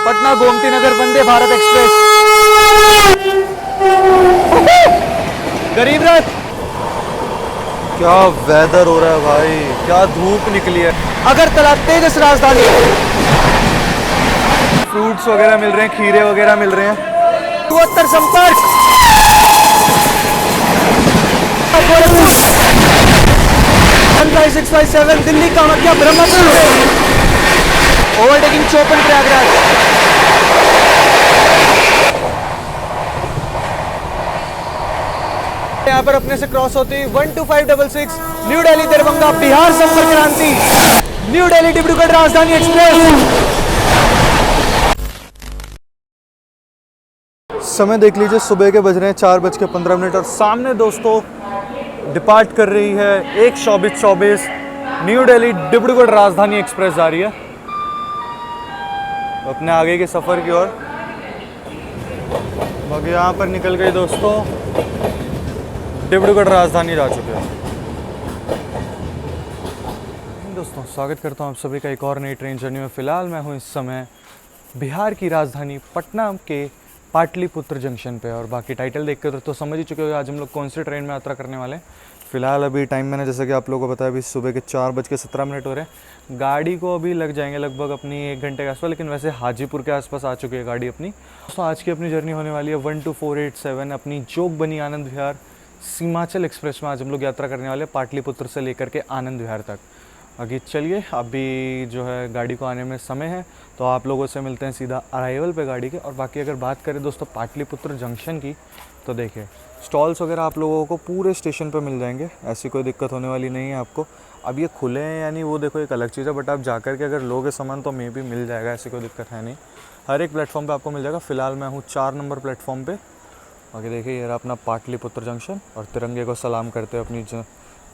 Patna Gomti Nagar Vande Bharat express. गरीब रथ। क्या weather हो रहा है भाई, क्या धूप निकली है। अगरतला तेजस राजधानी। फ्रूट्स वगैरह मिल रहे हैं, खीरे वगैरह मिल रहे हैं। 72 संपर्क। 15657 दिल्ली कामाख्या ब्रह्मपुर। ओवरटेकिंग चोपन प्रयागराज। यहाँ पर अपने से क्रॉस होती 12566 न्यू दिल्ली दरभंगा बिहार संपर्क क्रांति। New Delhi Dibrugarh Rajdhani express. समय देख लीजिए, सुबह के बज रहे हैं 4:15 और सामने दोस्तों डिपार्ट कर रही है 1:24 न्यू दिल्ली डिब्रूगढ़ राजधानी एक्सप्रेस जा रही है अपने आगे के सफ़र की ओर। बाकी यहाँ पर निकल गई दोस्तों, डिब्रूगढ़ राजधानी जा चुके हैं। दोस्तों स्वागत करता हूँ आप सभी का एक और नई ट्रेन जर्नी में। फ़िलहाल मैं हूँ इस समय बिहार की राजधानी पटना के पाटलिपुत्र जंक्शन पे, और बाकी टाइटल देख कर तो समझ ही चुके हो आज हम लोग कौन सी ट्रेन में यात्रा करने वाले हैं। फ़िलहाल अभी टाइम मैंने जैसे कि आप लोगों को बताया, अभी सुबह के 4:17 हो रहे हैं। गाड़ी को अभी लग जाएंगे लगभग अपनी 1 घंटे के आसपास, लेकिन वैसे हाजीपुर के आसपास आ चुकी है गाड़ी अपनी। तो आज की अपनी जर्नी होने वाली है 12487 अपनी जोगबनी आनंद विहार सीमाचल एक्सप्रेस में। आज हम लोग यात्रा करने वाले हैं पाटलिपुत्र से लेकर के आनंद विहार तक। आगे चलिए, अभी जो है गाड़ी को आने में समय है, तो आप लोगों से मिलते हैं सीधा अराइवल पे गाड़ी के। और बाकी अगर बात करें दोस्तों पाटलिपुत्र जंक्शन की, तो देखिए स्टॉल्स वगैरह आप लोगों को पूरे स्टेशन पे मिल जाएंगे, ऐसी कोई दिक्कत होने वाली नहीं है आपको। अब ये खुले हैं यानी वो देखो एक अलग चीज़ है, बट आप जाकर के अगर लोगे सामान तो मे भी मिल जाएगा, ऐसी कोई दिक्कत है नहीं। हर एक प्लेटफॉर्म पे आपको मिल जाएगा। फ़िलहाल मैं हूँ 4 नंबर प्लेटफॉर्म पे। आगे देखिए ये रहा अपना पाटलिपुत्र जंक्शन, और तिरंगे को सलाम करते हुए अपनी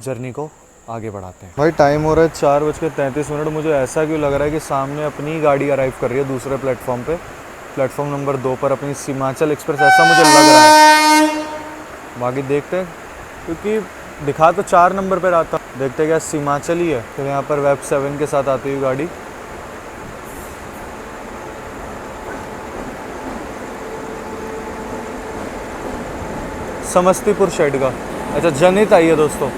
जर्नी को आगे बढ़ाते हैं। भाई टाइम हो रहा है 4:33। मुझे ऐसा क्यों लग रहा है कि सामने अपनी गाड़ी अराइव कर रही है दूसरे प्लेटफॉर्म पे, प्लेटफॉर्म नंबर 2 पर अपनी सीमाचल एक्सप्रेस, ऐसा मुझे लग रहा है। बाकी देखते हैं, क्योंकि दिखा तो 4 नंबर पर आता, देखते हैं क्या सीमाचल ही है। फिर यहाँ पर वेब 7 के साथ आती हुई गाड़ी। समस्तीपुर शेड का, अच्छा जनहित आई है दोस्तों,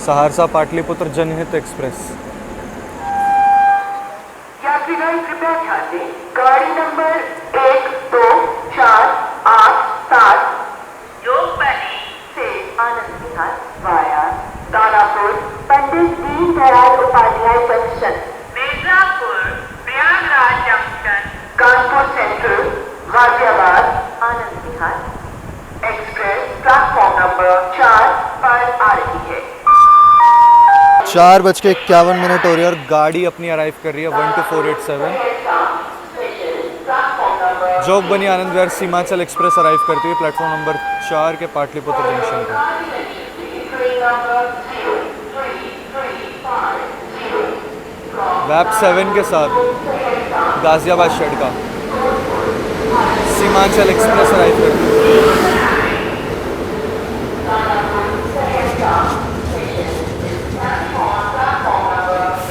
सहरसा पाटलिपुत्र जनहित एक्सप्रेस। यात्रीगण कृपया ध्यान दें, गाड़ी नंबर 12487 जोगबनी से Anand Vihar via Danapur Pandit Deendayal Upadhyay junction, Mirzapur Prayagraj junction, Kanpur central Ghaziabad Anand Vihar express platform number 4 पर आ रही है। 4:51 हो रही है और गाड़ी अपनी अराइव कर रही है 12487 जोगबनी आनंद विहार सीमाचल एक्सप्रेस अराइव करती है प्लेटफॉर्म नंबर 4 के पाटलिपुत्र जंक्शन पर। वेब 7 के साथ गाजियाबाद शेड का सीमाचल एक्सप्रेस अराइव करती है।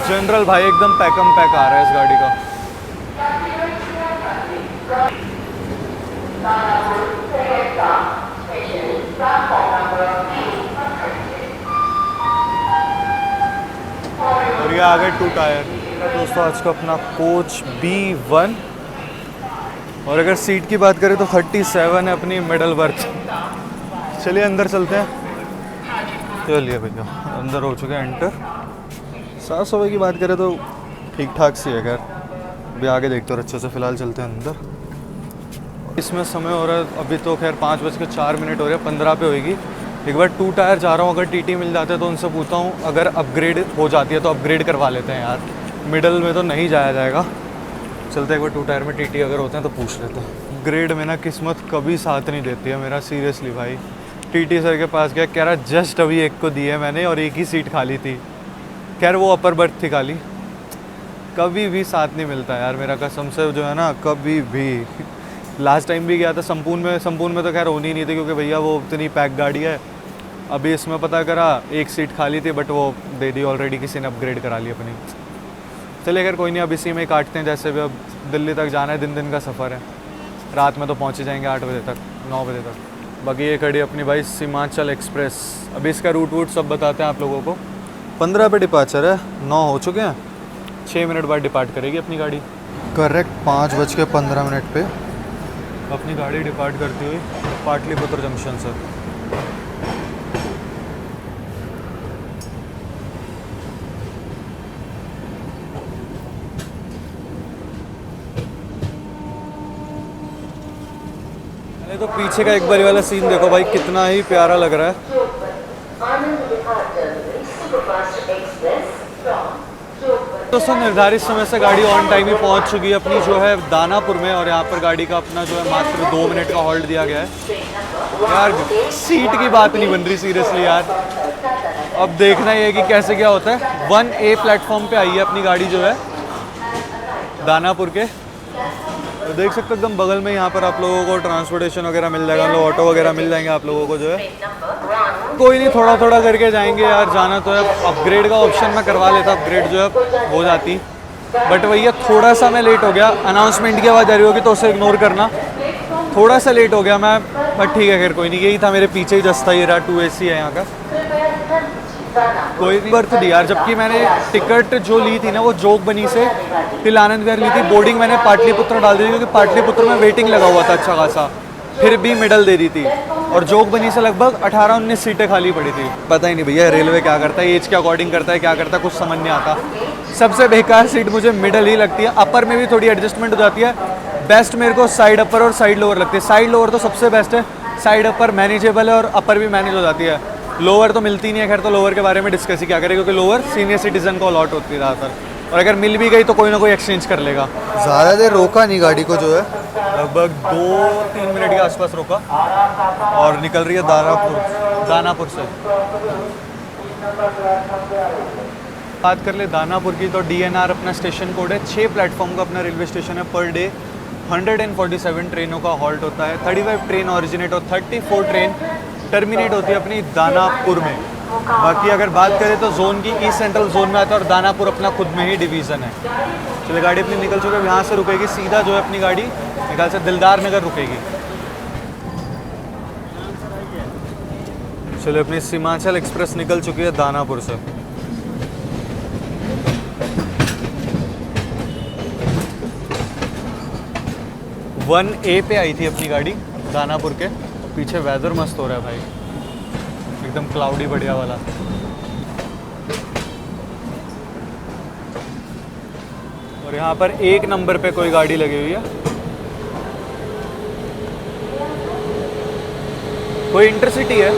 जनरल भाई एकदम पैकम पैक आ रहा है इस गाड़ी का। और ये आ गए 2 टायर दोस्तों आज का अपना कोच B1। और अगर सीट की बात करें तो 37 है अपनी मिडल बर्थ। चलिए अंदर चलते हैं। चलिए भैया अंदर हो चुके हैं एंटर। साफ सफाई की बात करें तो ठीक ठाक सी है, खैर अभी आगे देखते हैं अच्छे से। फ़िलहाल चलते हैं अंदर। इसमें समय हो रहा है अभी तो खैर 5:04 हो रहे हैं, 15 पे होएगी। एक बार 2 टायर जा रहा हूँ, अगर टीटी मिल जाते हैं तो उनसे पूछता हूँ, अगर अपग्रेड हो जाती है तो अपग्रेड करवा लेते हैं यार, मिडल में तो नहीं जाया जाएगा। चलते एक बार 2 टायर में टीटी अगर होते हैं तो पूछ लेते हैं। ग्रेड में ना किस्मत कभी साथ नहीं देती है मेरा, सीरियसली भाई। टीटी सर के पास गया, कह रहा जस्ट अभी एक को दी है मैंने और एक ही सीट खाली थी, खैर वो अपर बर्थ थी खाली। कभी भी साथ नहीं मिलता यार मेरा, कसम से जो है ना, कभी भी। लास्ट टाइम भी गया था संपूर्ण में तो खैर होनी ही नहीं थी, क्योंकि भैया वो इतनी पैक गाड़ी है। अभी इसमें पता करा एक सीट खाली थी, बट वो दे दी ऑलरेडी, किसी ने अपग्रेड करा ली अपनी। चलिए खैर कोई नहीं, अब इसी में ही काटते हैं। जैसे भी अब दिल्ली तक जाना है, दिन दिन का सफ़र है, रात में तो पहुँच ही जाएंगे 8 बजे तक, 9 बजे तक। बाकी ये खड़ी अपनी भाई सीमांचल एक्सप्रेस। अभी इसका रूट वूट सब बताते हैं आप लोगों को। 15 पे डिपार्चर है, 9 हो चुके हैं, 6 मिनट बाद डिपार्ट करेगी अपनी गाड़ी। करेक्ट 5:15 पे अपनी गाड़ी डिपार्ट करती हुई पाटलिपुत्र जंक्शन से। तो पीछे का एक बारी वाला सीन देखो भाई, कितना ही प्यारा लग रहा है। दोस्तों निर्धारित समय से गाड़ी ऑन टाइम ही पहुंच चुकी है अपनी जो है दानापुर में, और यहाँ पर गाड़ी का अपना जो है मात्र 2 मिनट का हॉल्ट दिया गया है। यार सीट की बात नहीं बन रही सीरियसली यार। अब देखना ही है कि कैसे क्या होता है। 1A प्लेटफॉर्म पे आई है अपनी गाड़ी जो है दानापुर के। तो देख सकते हो एकदम बगल में यहाँ पर आप लोगों को ट्रांसपोर्टेशन वगैरह मिल जाएगा, मतलब ऑटो वगैरह मिल जाएंगे आप लोगों को जो है। कोई नहीं, थोड़ा थोड़ा करके जाएंगे यार, जाना तो है। अपग्रेड का ऑप्शन मैं करवा लेता, अपग्रेड जो है हो जाती, बट भैया थोड़ा सा मैं लेट हो गया। अनाउंसमेंट की आवाज़ आ रही होगी तो उसे इग्नोर करना, थोड़ा सा लेट हो गया मैं, बट ठीक है खैर कोई नहीं। यही था मेरे पीछे ही जस्ट था, ये रहा 2AC है यहाँ का। कोई नहीं बर्थ दी यार, जबकि मैंने टिकट जो ली थी ना वो जोग बनी से टिल आनंद विहार ली थी। बोर्डिंग मैंने पाटलिपुत्र डाल दी थी क्योंकि पाटलिपुत्र में वेटिंग लगा हुआ था अच्छा खासा, फिर भी मिडल दे दी थी। और जोग बनी से लगभग 18-19 सीटें खाली पड़ी थी। पता ही नहीं भैया रेलवे क्या करता है, एज के अकॉर्डिंग करता है, क्या करता है कुछ समझ नहीं आता। सबसे बेकार सीट मुझे मिडल ही लगती है। अपर में भी थोड़ी एडजस्टमेंट हो जाती है। बेस्ट मेरे को साइड अपर और साइड लोअर लगती है। साइड लोअर तो सबसे बेस्ट है, साइड अपर मैनेजेबल है और अपर भी मैनेज हो जाती है। लोअर तो मिलती नहीं है, खैर तो लोअर के बारे में डिस्कस ही क्या करें, क्योंकि लोअर सीनियर सिटीजन को अलॉट होती है ज़्यादातर, और अगर मिल भी गई तो कोई ना कोई एक्सचेंज कर लेगा। ज़्यादा देर रोका नहीं गाड़ी को जो है, लगभग 2-3 मिनट के आसपास रोका और निकल रही है दानापुर से। बात कर ले दानापुर की तो DNR अपना स्टेशन कोड है। 6 प्लेटफॉर्म का अपना रेलवे स्टेशन है। पर डे 147 ट्रेनों का हॉल्ट होता है। 35 ट्रेन ऑरिजिनेट और 34 ट्रेन टर्मिनेट होती है अपनी दानापुर में। बाकी अगर बात करें तो जोन की ईस्ट सेंट्रल जोन में आता है और दानापुर अपना खुद में ही डिवीज़न है। चलिए गाड़ी अपनी निकल चुकी है, यहाँ से रुकेगी सीधा जो है अपनी गाड़ी निकाल से दिलदार नगर रुकेगी। चलिए अपनी सीमांचल एक्सप्रेस निकल चुकी है दानापुर से। वन ए पे आई थी अपनी गाड़ी दानापुर के। पीछे वेदर मस्त हो रहा है भाई, एकदम क्लाउडी बढ़िया वाला। और यहाँ पर 1 नंबर पे कोई गाड़ी लगी हुई है, कोई इंटरसिटी है।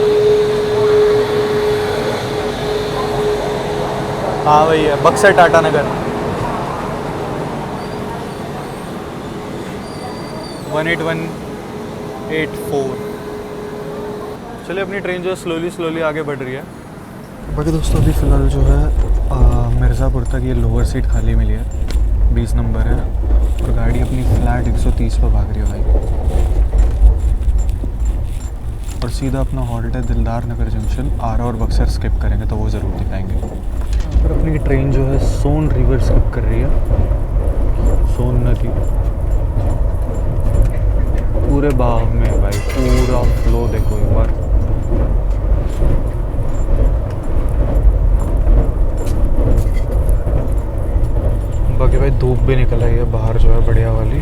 हाँ वही है, बक्सर टाटा नगर 18184। चलिए अपनी ट्रेन जो है स्लोली आगे बढ़ रही है। बाकी दोस्तों अभी फ़िलहाल जो है मिर्ज़ापुर तक ये लोअर सीट खाली मिली है, 20 नंबर है, और गाड़ी अपनी फ्लैट 130 पर भाग रही है भाई। और सीधा अपना हॉल्ट है दिलदार नगर जंक्शन। आरा और बक्सर स्किप करेंगे तो वो ज़रूर दिखाएंगे। यहाँ पर अपनी ट्रेन जो है सोन रिवर स्किप कर रही है, सोन नदी पूरे बाग में भाई, पूरा फ्लो देखो एक बार। बाकी भाई धूप भी निकल आई है बाहर जो है बढ़िया वाली,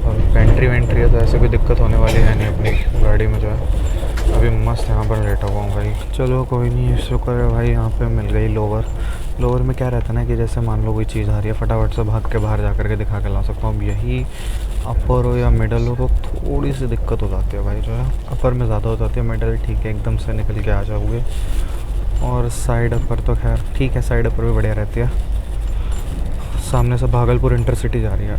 और पेंट्री वेंट्री है तो ऐसे कोई दिक्कत होने वाली है नहीं अपनी गाड़ी में जो है। अभी मस्त यहाँ पर लेटा हुआ हूँ भाई। चलो कोई नहीं, शुक्र है भाई यहाँ पे मिल गई लोअर में क्या रहता है ना कि जैसे मान लो कोई चीज़ आ रही है फटाफट से भाग के बाहर जा कर के दिखा के ला सकता हूँ। अब यही अपर हो या मिडल हो तो थोड़ी सी दिक्कत हो जाती है भाई जो है। अपर में ज़्यादा हो जाती है, मिडल ठीक है एकदम से निकल के आ जाओगे। और साइड अपर तो खैर ठीक है, साइड अपर भी बढ़िया रहती है। सामने से भागलपुर इंटरसिटी जा रही है।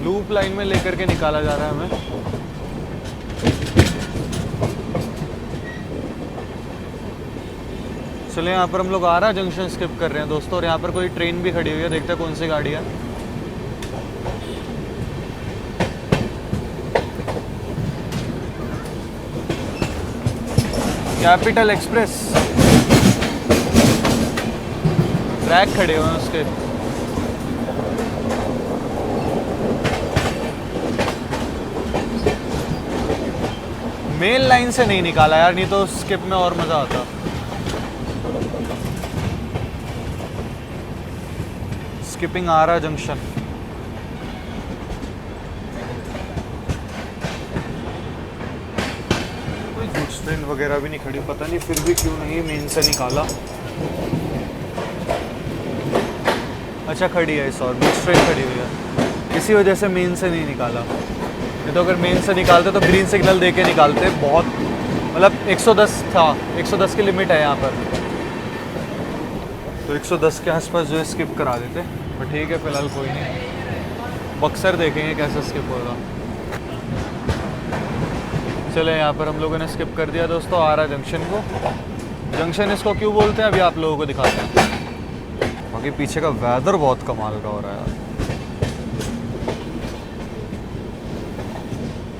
लूप लाइन में लेकर के निकाला जा रहा है हमें। चलिए यहाँ पर हम लोग आरा जंक्शन स्किप कर रहे हैं दोस्तों, और यहाँ पर कोई ट्रेन भी खड़ी हुई है, देखते हैं कौन सी गाड़ी है। कैपिटल एक्सप्रेस, ट्रैक खड़े हुए हैं उसके। मेन लाइन से नहीं निकाला यार, नहीं तो स्किप में और मजा आता। स्किपिंग आरा जंक्शन। कोई गुड्स ट्रेन वगैरह भी नहीं खड़ी, पता नहीं फिर भी क्यों नहीं मेन से निकाला। अच्छा खड़ी है इस, और गुड्स ट्रेन खड़ी हुई है, इसी वजह से मेन से नहीं निकाला। नहीं तो अगर मेन से निकालते तो ग्रीन सिग्नल दे के निकालते। बहुत मतलब 110 था, 110 की लिमिट है यहाँ पर, तो 110 के आसपास जो है स्किप करा देते। पर ठीक है फिलहाल कोई नहीं, बक्सर देखेंगे कैसे स्किप होगा। चले यहाँ पर हम लोगों ने स्किप कर दिया दोस्तों आरा जंक्शन को। जंक्शन इसको क्यों बोलते हैं अभी आप लोगों को दिखाते हैं। बाकी पीछे का वेदर बहुत कमाल का हो रहा है यार।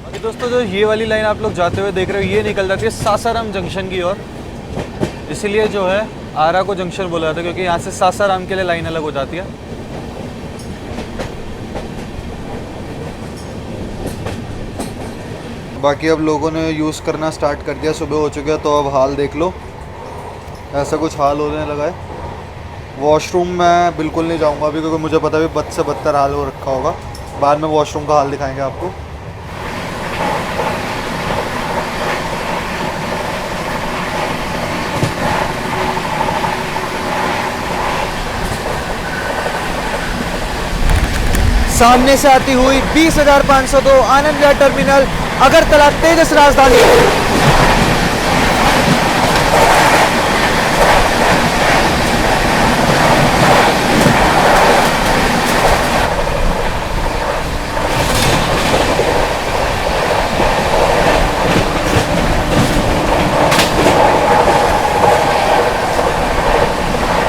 बाकी दोस्तों जो ये वाली लाइन आप लोग जाते हुए देख रहे हो, ये निकल जाती है सासाराम जंक्शन की ओर, इसीलिए जो है आरा को जंक्शन बोला जाता है, क्योंकि यहाँ से सासाराम के लिए लाइन अलग हो जाती है। बाकी अब लोगों ने यूज़ करना स्टार्ट कर दिया, सुबह हो चुके हैं, तो अब हाल देख लो, ऐसा कुछ हाल होने लगा है। वॉशरूम मैं बिल्कुल नहीं जाऊंगा अभी, क्योंकि मुझे पता है बद से बदतर हाल हो रखा होगा। बाद में वॉशरूम का हाल दिखाएंगे आपको। सामने से आती हुई 20,502 आनंद विहार टर्मिनल अगरतला तेजस राजधानी।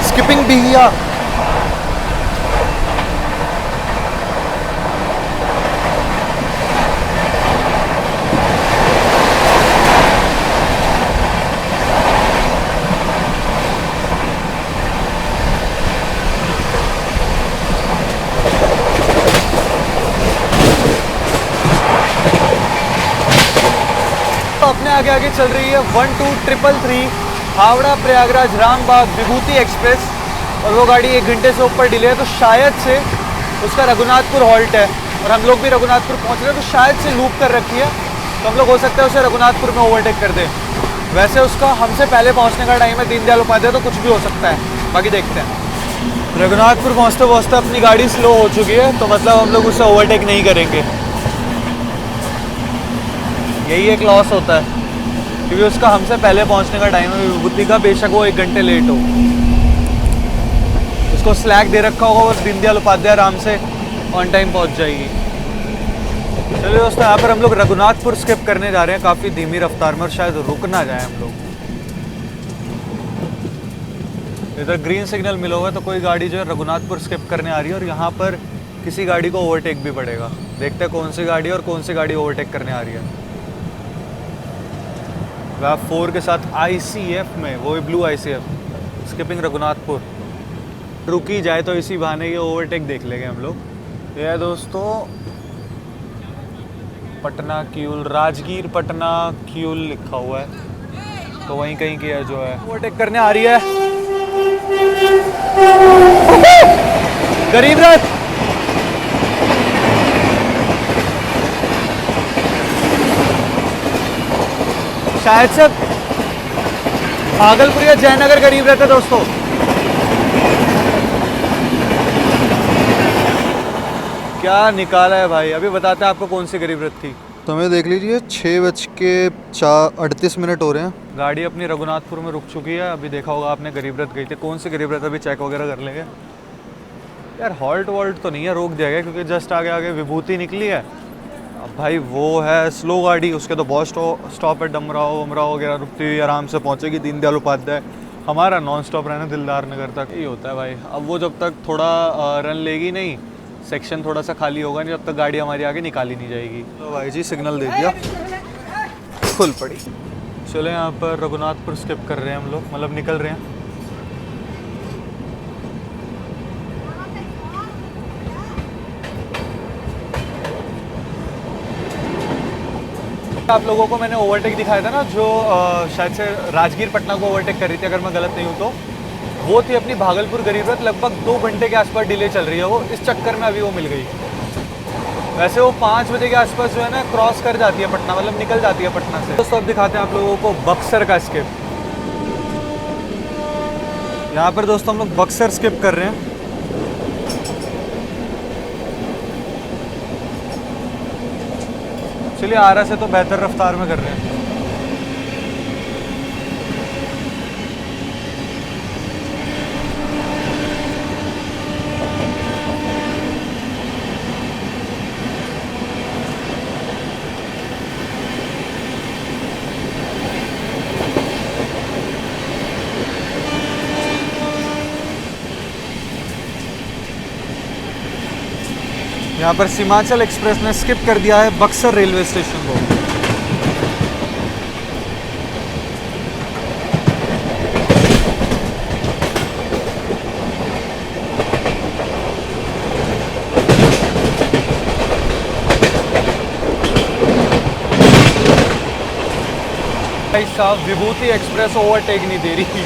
स्किपिंग बिहिया, अपने आगे आगे चल रही है 12333 हावड़ा प्रयागराज रामबाग विभूति एक्सप्रेस, और वो गाड़ी 1 घंटे से ऊपर डिले है, तो शायद से उसका रघुनाथपुर हॉल्ट है, और हम लोग भी रघुनाथपुर पहुंच रहे हैं, तो शायद से लूप कर रखी है, तो हम लोग हो सकता है उसे रघुनाथपुर में ओवरटेक कर दें। वैसे उसका हमसे पहले पहुंचने का टाइम है दीनदयाल उपाध्याय, तो कुछ भी हो सकता है, बाकी देखते हैं। रघुनाथपुर पहुँचते पहुँचते अपनी गाड़ी स्लो हो चुकी है, तो मतलब हम लोग उसे ओवरटेक नहीं करेंगे। यही एक लॉस होता है, क्योंकि उसका हमसे पहले पहुंचने का टाइम है विभूति का, बेशक वो 1 घंटे लेट हो। उसको स्लैक दे रखा होगा, और दीनदयाल उपाध्याय आराम से ऑन टाइम पहुंच जाएगी। चलिए दोस्तों, यहाँ पर हम लोग रघुनाथपुर स्किप करने जा रहे हैं काफ़ी धीमी रफ्तार में, और शायद रुक ना जाए हम लोग। इधर ग्रीन सिग्नल मिला हुआ है, तो कोई गाड़ी जो है रघुनाथपुर स्किप करने आ रही है, और यहाँ पर किसी गाड़ी को ओवरटेक भी पड़ेगा। देखते हैं कौन सी गाड़ी और कौन सी गाड़ी ओवरटेक करने आ रही है। वैप 4 के साथ ICF में, वो भी ब्लू ICF, स्किपिंग रघुनाथपुर। रुकी जाए तो इसी बहाने ये ओवरटेक देख लेंगे हम लोग। ये दोस्तों पटना क्यूल, राजगीर पटना क्यूल लिखा हुआ है, तो वहीं कहीं की है जो है ओवरटेक करने आ रही है। गरीब रथ शायद से भागलपुर या जयनगर गरीब रहते दोस्तों। क्या निकाला है भाई, अभी बताते हैं आपको कौन सी गरीब रथ थी। तो हमें देख लीजिए 6:38 हो रहे हैं। गाड़ी अपनी रघुनाथपुर में रुक चुकी है। अभी देखा होगा आपने गरीब रथ गई थी, कौन सी गरीब रथ अभी चेक वगैरह कर लेंगे। यार हॉल्ट वॉल्ट तो नहीं है, रोक दिया गया, क्योंकि जस्ट आगे आगे विभूति निकली है। अब भाई वो है स्लो गाड़ी, उसके तो बहुत स्टॉप है, डमराव वमराव वगैरह रुकती हुई आराम से पहुँचेगी दीनदयाल उपाध्याय। हमारा नॉन स्टॉप रहना दिलदार नगर तक ही होता है भाई। अब वो जब तक थोड़ा रन लेगी नहीं, सेक्शन थोड़ा सा खाली होगा नहीं, जब तक गाड़ी हमारी आगे निकाली नहीं जाएगी। तो भाई जी सिग्नल दे दिया, खुल पड़ी। चलो यहाँ पर रघुनाथपुर स्किप कर रहे हैं हम लोग, मतलब निकल रहे हैं। आप लोगों को मैंने ओवरटेक दिखाया था ना, जो शायद से राजगीर पटना को ओवरटेक कर रही थी अगर मैं गलत नहीं हूँ तो, वो थी अपनी भागलपुर गरीब रथ। लगभग 2 घंटे के आसपास डिले चल रही है वो, इस चक्कर में अभी वो मिल गई। वैसे वो 5 बजे के आसपास जो है ना क्रॉस कर जाती है पटना, मतलब निकल जाती है पटना से। दोस्तों अब दिखाते हैं आप लोगों को बक्सर का स्किप। यहाँ पर दोस्तों हम लोग बक्सर स्किप कर रहे हैं। चलिए आरा से तो बेहतर रफ्तार में कर रहे हैं। यहाँ पर सीमांचल एक्सप्रेस ने स्किप कर दिया है बक्सर रेलवे स्टेशन को। भाई साहब विभूति एक्सप्रेस ओवरटेक नहीं दे रही,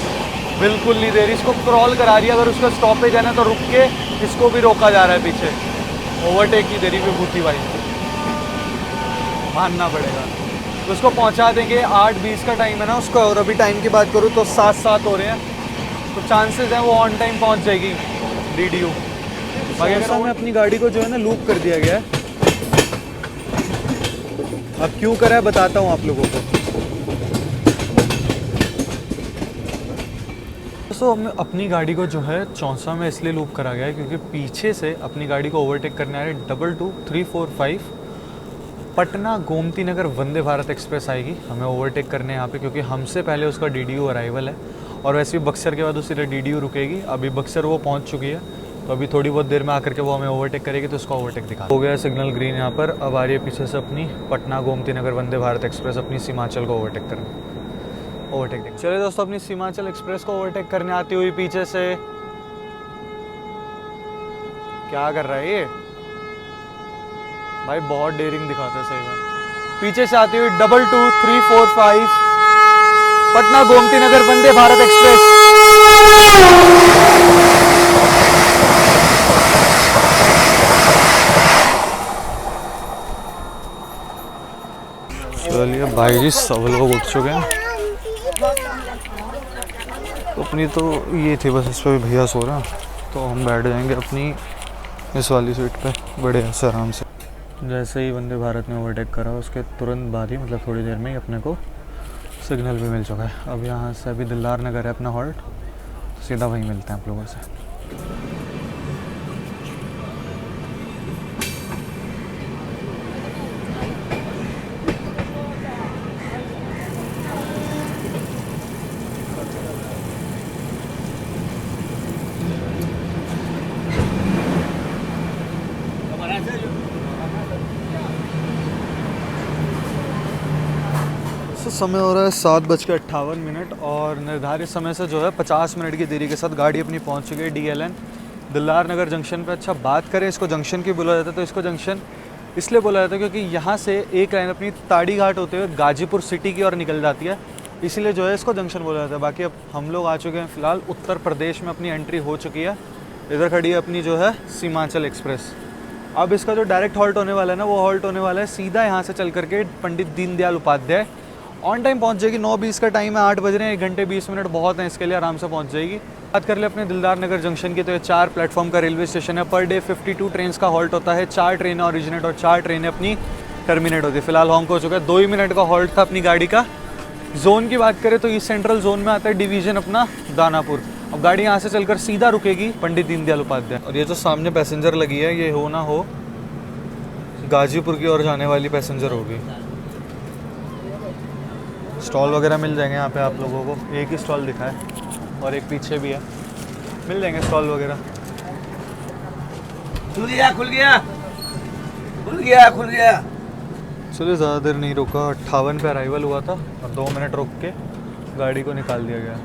बिल्कुल नहीं दे रही। इसको क्रॉल करा रही है, अगर उसका स्टॉपेज है ना तो रुक के इसको भी रोका जा रहा है पीछे। ओवरटेक की देरी विभूति भाई, मानना पड़ेगा। तो उसको पहुंचा देंगे, 8:20 का टाइम है ना उसका, और अभी टाइम की बात करूँ तो 7:07 हो रहे हैं, तो चांसेस हैं वो ऑन टाइम पहुंच जाएगी DDU। बाकी अगर में अपनी गाड़ी को जो है ना लूप कर दिया गया है। अब क्यों करा है बताता हूँ आप लोगों को। तो हमें अपनी गाड़ी को जो है चौंसा में इसलिए लूप करा गया है क्योंकि पीछे से अपनी गाड़ी को ओवरटेक करने आ रहे 22345 पटना गोमती नगर वंदे भारत एक्सप्रेस आएगी हमें ओवरटेक करने यहाँ पे, क्योंकि हमसे पहले उसका DDU अराइवल है। और वैसे भी बक्सर के बाद उसी DDU रुकेगी। अभी बक्सर वो पहुँच चुकी है, तो अभी थोड़ी बहुत देर में आकर के वो हमें ओवरटेक करेगी, तो उसका ओवरटेक दिखा हो गया सिग्नल ग्रीन यहाँ पर। अब आ रही है पीछे से अपनी पटना गोमती नगर वंदे भारत एक्सप्रेस अपनी सीमांचल को ओवरटेक करने। ओवरटेक चलिए दोस्तों, अपनी सीमांचल एक्सप्रेस को ओवरटेक करने आती हुई पीछे से क्या कर रहा है ये भाई, बहुत डेयरिंग दिखाता है सही बात। पीछे से आती हुई 22345 पटना गोमती नगर वंदे भारत एक्सप्रेस। चलिए भाई जी सब लोग उठ चुके हैं। तो अपनी तो ये थी बस, इस पर भी भैया सो रहे हैं, तो हम बैठ जाएंगे अपनी इस वाली सीट पे बड़े से आराम से। जैसे ही वंदे भारत ने ओवरटेक करा उसके तुरंत बाद ही, मतलब थोड़ी देर में ही अपने को सिग्नल भी मिल चुका है। अब यहाँ से अभी दिलदार नगर है अपना हॉल्ट, सीधा वहीं मिलते हैं आप लोगों से। समय हो रहा है 7:58 और निर्धारित समय से जो है 50 मिनट की देरी के साथ गाड़ी अपनी पहुंच चुकी है DLN दिलदार नगर जंक्शन पे। अच्छा बात करें इसको जंक्शन की बोला जाता है, तो इसको जंक्शन इसलिए बोला जाता है क्योंकि यहाँ से एक लाइन अपनी ताड़ी घाट होते हुए गाजीपुर सिटी की ओर निकल जाती है, इसीलिए जो है इसको जंक्शन बोला जाता है। बाकी अब हम लोग आ चुके हैं फ़िलहाल उत्तर प्रदेश में, अपनी एंट्री हो चुकी है। इधर खड़ी है अपनी जो है सीमांचल एक्सप्रेस। अब इसका जो डायरेक्ट हॉल्ट होने वाला है ना, वो हॉल्ट होने वाला है सीधा यहाँ से चल करके पंडित दीनदयाल उपाध्याय। ऑन टाइम पहुँच जाएगी, 9:20 का टाइम है, 8 बज रहे हैं, 1 घंटे 20 मिनट बहुत हैं इसके लिए, आराम से पहुँच जाएगी। बात कर ले अपने दिलदार नगर जंक्शन की, तो ये 4 प्लेटफॉर्म का रेलवे स्टेशन है। पर डे 52 ट्रेन का हॉल्ट होता है, 4 ट्रेनें ओरिजिनेट और 4 ट्रेनें अपनी टर्मिनेट होती है। फिलहाल हॉन्क हो चुका है, 2 ही मिनट का हॉल्ट था अपनी गाड़ी का। जोन की बात करें तो ईस्ट सेंट्रल जोन में आता है डिवीजन अपना दानापुर। अब गाड़ी यहाँ से चलकर सीधा रुकेगी पंडित दीनदयाल उपाध्याय। और ये जो सामने पैसेंजर लगी है, ये हो ना हो गाजीपुर की ओर जाने वाली पैसेंजर होगी। स्टॉल वगैरह मिल जाएंगे यहाँ पे आप लोगों को, एक ही स्टॉल दिखा है। और एक पीछे भी है, मिल जाएंगे स्टॉल वगैरह। खुल गया खुल गया खुल गया खुल गया। चलिए ज़्यादा देर नहीं रुका, 58 पे अराइवल हुआ था और 2 मिनट रुक के गाड़ी को निकाल दिया गया।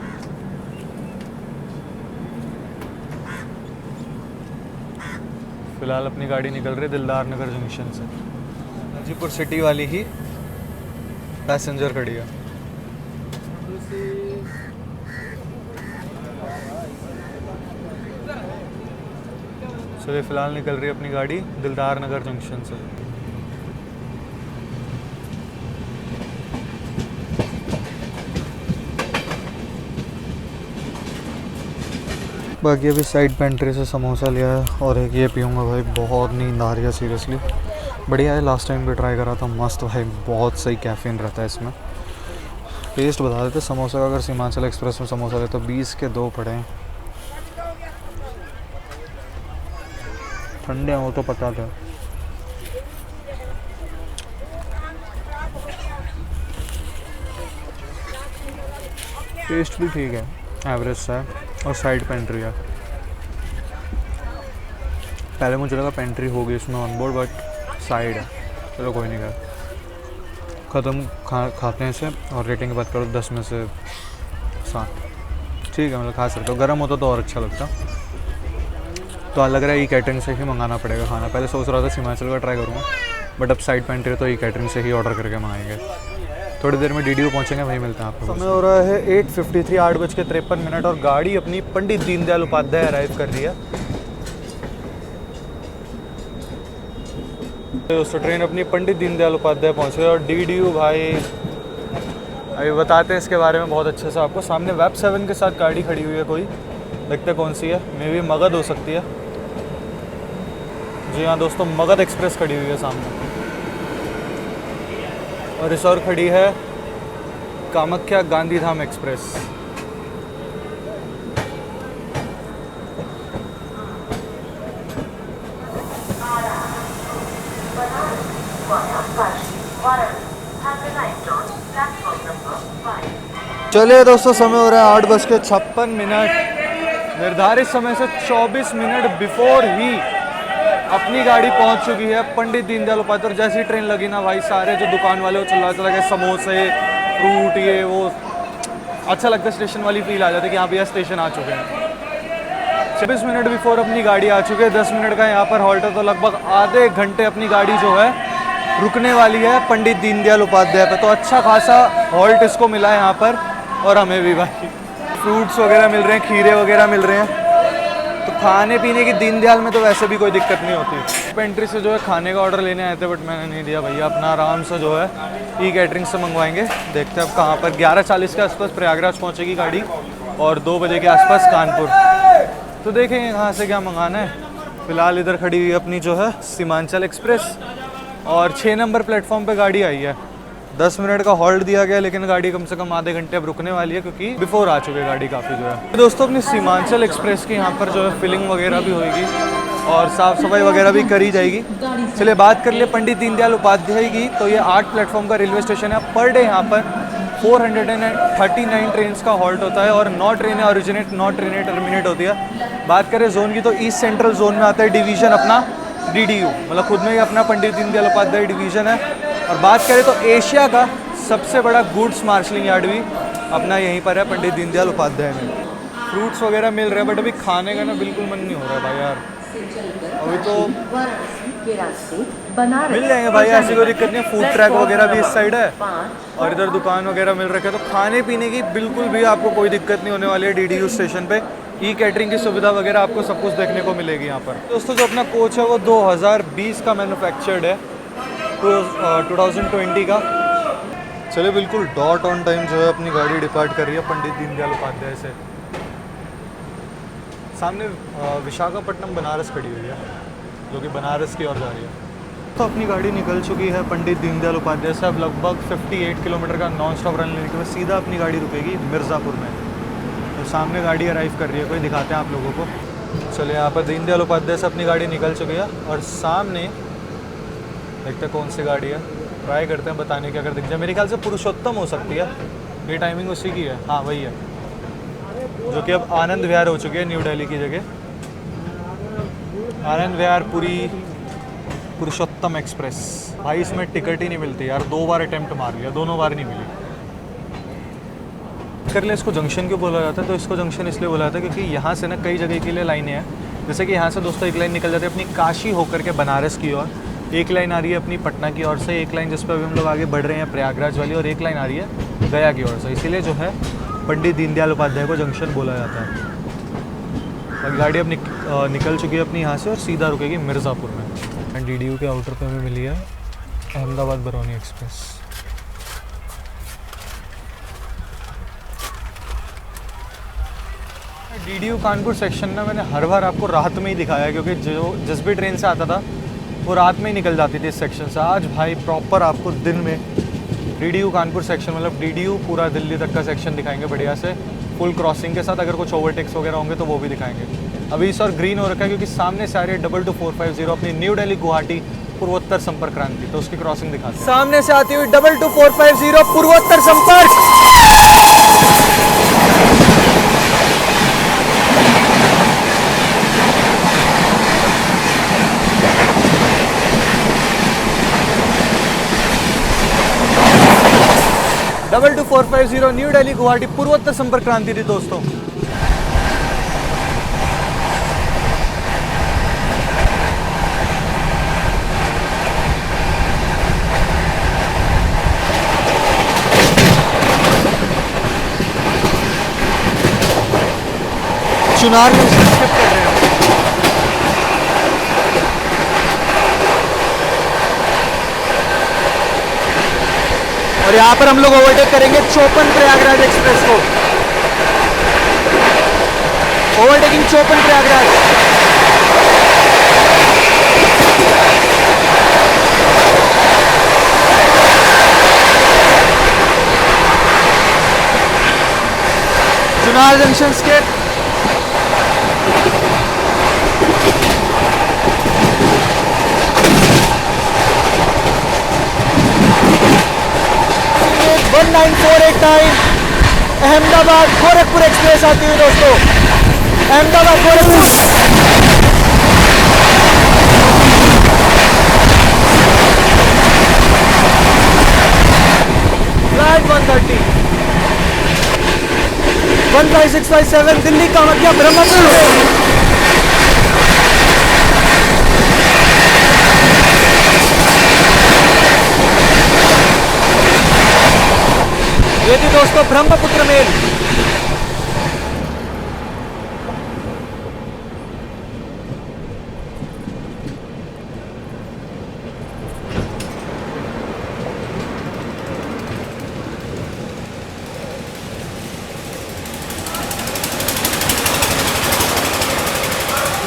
फ़िलहाल अपनी गाड़ी निकल रही है दिलदार नगर जंक्शन से। हाजीपुर सिटी वाली ही पैसेंजर खड़ी है। चलिए फ़िलहाल निकल रही है अपनी गाड़ी दिलदार नगर जंक्शन से। बाकी अभी साइड पेंट्री से समोसा लिया है और एक ये पीऊँगा भाई, बहुत नींद आ रही है सीरियसली। बढ़िया है, लास्ट टाइम भी ट्राई करा था, मस्त भाई, बहुत सही कैफ़ीन रहता है इसमें। टेस्ट बता देते समोसा का, अगर सीमांचल एक्सप्रेस में समोसा ले तो 20 के 2 पड़े हैं। ठंडे हो तो पता था। टेस्ट भी ठीक है, एवरेज सा है और साइड पेंट्री है। पहले मुझे लगा पेंट्री होगी इसमें ऑन बोर्ड, बट साइड है। चलो कोई नहीं, ख़त्म खाते हैं इसे और रेटिंग की बात करो 10 में से 7। ठीक है, मतलब खा सकते हो, गर्म होता तो और अच्छा लगता। तो लग रहा है ई कैटरिंग से ही मंगाना पड़ेगा खाना। पहले सोच रहा था सीमांचल का ट्राई करूँगा, बट अब साइड पेंट्री तो ई कैटरिंग से ही ऑर्डर करके मंगाएंगे। थोड़ी देर में DDU पहुँचेंगे, वहीं मिलते हैं आपको। समय हो रहा है 8:53, 8:53 और गाड़ी अपनी पंडित दीनदयाल उपाध्याय अराइव कर रही है। दोस्तों ट्रेन अपनी पंडित दीनदयाल उपाध्याय पहुँच गई और DDU भाई अभी बताते हैं इसके बारे में बहुत अच्छे से आपको। सामने वेब 7 के साथ गाड़ी खड़ी हुई है कोई, देखते कौन सी है, मे बी मगध हो सकती है। जी हाँ दोस्तों, मगध एक्सप्रेस खड़ी हुई है सामने। और इस और खड़ी है कामाख्या गांधीधाम एक्सप्रेस। चलिए दोस्तों, समय हो रहा है 8:56। निर्धारित समय से 24 मिनट बिफोर ही अपनी गाड़ी पहुंच चुकी है पंडित दीनदयाल उपाध्याय। और जैसी ट्रेन लगी ना भाई, सारे जो दुकान वाले वो चला गए, समोसे, फ्रूट, ये वो, अच्छा लगता है, स्टेशन वाली फील आ जाती है कि हाँ भैया स्टेशन आ चुके हैं। 26 मिनट बिफोर अपनी गाड़ी आ चुकी है, 10 मिनट का यहाँ पर हॉल्ट है, तो लगभग आधे घंटे अपनी गाड़ी जो है रुकने वाली है पंडित दीनदयाल उपाध्याय पे। तो अच्छा खासा हॉल्ट इसको मिला है यहाँ पर, और हमें भी भाई फ्रूट्स वगैरह मिल रहे हैं, खीरे वगैरह मिल रहे हैं। तो खाने पीने की दीनदयाल में तो वैसे भी कोई दिक्कत नहीं होती। पेंट्री से जो है खाने का ऑर्डर लेने आए थे, बट मैंने नहीं दिया भैया, अपना आराम से जो है ई कैटरिंग से मंगवाएंगे। देखते हैं अब कहाँ पर। 11:40 के आसपास प्रयागराज पहुँचेगी गाड़ी और 2 बजे के आसपास कानपुर। तो देखेंगे कहाँ से क्या मंगाना है। फिलहाल इधर खड़ी हुई अपनी जो है सीमांचल एक्सप्रेस और 6 नंबर प्लेटफॉर्म पे गाड़ी आई है। 10 मिनट का हॉल्ट दिया गया, लेकिन गाड़ी कम से कम आधे घंटे अब रुकने वाली है, क्योंकि बिफोर आ चुके गाड़ी काफ़ी जो है। दोस्तों अपनी सीमांचल एक्सप्रेस की यहाँ पर जो है फिलिंग वगैरह भी होगी और साफ़ सफाई वगैरह भी करी जाएगी। चलिए बात कर ले पंडित दीनदयाल उपाध्याय की। तो ये 8 प्लेटफॉर्म का रेलवे स्टेशन है। पर डे यहाँ पर 439 ट्रेन का हॉल्ट होता है और 9 ट्रेनें ओरिजिनेट, 9 ट्रेनें टर्मिनेट होती है। बात करें जोन की, तो ईस्ट सेंट्रल जोन में आता है डिवीज़न अपना DDU, मतलब खुद में ही अपना पंडित दीनदयाल उपाध्याय डिवीज़न है। और बात करें तो एशिया का सबसे बड़ा गुड्स मार्शलिंग यार्ड भी अपना यहीं पर है पंडित दीनदयाल उपाध्याय में। फ्रूट्स वगैरह मिल रहे हैं, बट अभी खाने का ना बिल्कुल मन नहीं हो रहा भाई यार। अभी तो मिल जाएंगे भाई, ऐसी कोई दिक्कत नहीं है। फूड ट्रैक वगैरह भी इस साइड है और इधर दुकान वगैरह मिल रखे हैं। तो खाने पीने की बिल्कुल भी आपको कोई दिक्कत नहीं होने वाली है। DDU स्टेशन पे ई कैटरिंग की सुविधा वगैरह आपको सब कुछ देखने को मिलेगी यहाँ पर। दोस्तों जो अपना कोच है वो 2020 का मैन्युफैक्चर्ड है, 2020 का। चलिए बिल्कुल डॉट ऑन टाइम जो है अपनी गाड़ी डिपार्ट कर रही है पंडित दीनदयाल उपाध्याय से। सामने विशाखापट्टनम बनारस खड़ी हुई है, जो कि बनारस की ओर जा रही है। तो अपनी गाड़ी निकल चुकी है पंडित दीनदयाल उपाध्याय से। अब लगभग 58 किलोमीटर का नॉन स्टॉप रन लेने के बाद सीधा अपनी गाड़ी रुकेगी मिर्ज़ापुर में। तो सामने गाड़ी अराइव कर रही है कोई, दिखाते हैं आप लोगों को। चलिए यहाँ पर दीनदयाल उपाध्याय से अपनी गाड़ी निकल चुकी है और सामने देखते हैं कौन सी गाड़ी है, ट्राई करते हैं बताने की। अगर दिख जाए, मेरे ख्याल से पुरुषोत्तम हो सकती है, ये टाइमिंग उसी की है। हाँ वही है। जो कि अब आनंद विहार हो चुकी है न्यू दिल्ली की जगह। आनंद विहार पुरुषोत्तम एक्सप्रेस। भाई इसमें टिकट ही नहीं मिलती यार, 2 बार अटेम्प्ट मार लिया, दोनों बार नहीं मिली। कर ले इसको जंक्शन क्यों बोला जाता है? तो इसको जंक्शन इसलिए बोला जाता है क्योंकि यहाँ से ना कई जगह के लिए लाइनें हैं। जैसे कि यहाँ से दोस्तों एक लाइन निकल जाती है अपनी काशी होकर के बनारस की ओर, एक लाइन आ रही है अपनी पटना की ओर से, एक लाइन जिस पर अभी हम लोग आगे बढ़ रहे हैं प्रयागराज वाली, और एक लाइन आ रही है गया की ओर से। इसीलिए जो है पंडित दीनदयाल उपाध्याय को जंक्शन बोला जाता है। और गाड़ी अब निकल चुकी है अपनी यहाँ से और सीधा रुकेगी मिर्ज़ापुर में। एंड DDU के आउटर पे हमें मिली है Ahmedabad Barauni express. DDU Kanpur section ना मैंने हर बार आपको रात में ही दिखाया, क्योंकि जिस भी ट्रेन से आता था वो रात में ही निकल जाती थी इस सेक्शन से। आज भाई प्रॉपर आपको दिन में DDU कानपुर सेक्शन, मतलब DDU पूरा दिल्ली तक का सेक्शन दिखाएंगे बढ़िया से, फुल क्रॉसिंग के साथ। अगर कुछ ओवरटेक्स वगैरह होंगे तो वो भी दिखाएंगे। अभी इस और ग्रीन हो रखा है क्योंकि सामने से आ रही है 22450 अपनी न्यू दिल्ली गुवाहाटी पूर्वोत्तर संपर्क क्रांति, तो उसकी क्रॉसिंग दिखाते हैं। सामने से आती हुई 22450 पूर्वोत्तर संपर्क। डबल 2450 न्यू दिल्ली गुवाहाटी पूर्वोत्तर संपर्क क्रांति थी दोस्तों। चुनार में स्किप कर रहे हैं। और यहाँ पर हम लोग ओवरटेक करेंगे 54 प्रयागराज एक्सप्रेस को। Overtaking 54 Prayagraj. Chunar junction skip. One 9489 Ahmedabad Gorakhpur express आती हुई दोस्तों। अहमदाबाद गोरखपुर। फ्लाइट 130 15657 दिल्ली कामाख्या ब्रह्मपुर। ये थी दोस्तों ब्रह्मपुत्र मेल।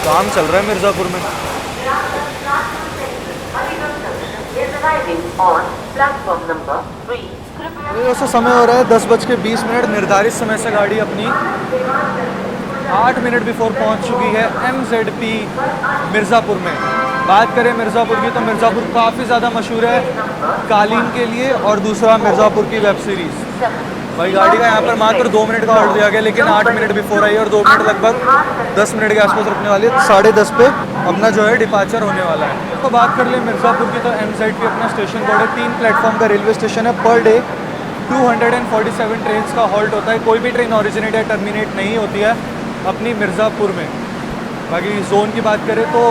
काम चल रहा है मिर्ज़ापुर में। दोस्तों समय हो रहा है 10:20 निर्धारित समय से गाड़ी अपनी 8 मिनट बिफोर पहुंच चुकी है MZP मिर्ज़ापुर में। बात करें मिर्ज़ापुर की तो मिर्ज़ापुर काफ़ी ज़्यादा मशहूर है कालीन के लिए, और दूसरा मिर्ज़ापुर की वेब सीरीज़। भाई गाड़ी का यहाँ पर मात्र 2 मिनट का ऑर्डर दिया गया, लेकिन 8 मिनट बिफोर आई और 2 मिनट लगभग 10 मिनट के आसपास रुकने वाली है। 10:30 पे अपना जो है डिपार्चर होने वाला है। तो बात कर ले मिर्ज़ापुर की तो MZP अपना स्टेशन कोड है। 3 प्लेटफॉर्म का रेलवे स्टेशन है। पर डे 247 ट्रेन का हॉल्ट होता है। कोई भी ट्रेन ओरिजिनेट या टर्मिनेट नहीं होती है अपनी मिर्ज़ापुर में। बाकी जोन की बात करें तो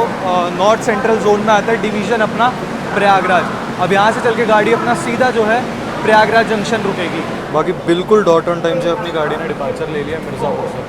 नॉर्थ सेंट्रल जोन में आता है डिवीज़न अपना प्रयागराज। अब यहाँ से चल के गाड़ी अपना सीधा जो है प्रयागराज जंक्शन रुकेगी। बाकी बिल्कुल डॉट ऑन टाइम से अपनी गाड़ी ने डिपार्चर ले लिया मिर्ज़ापुर से।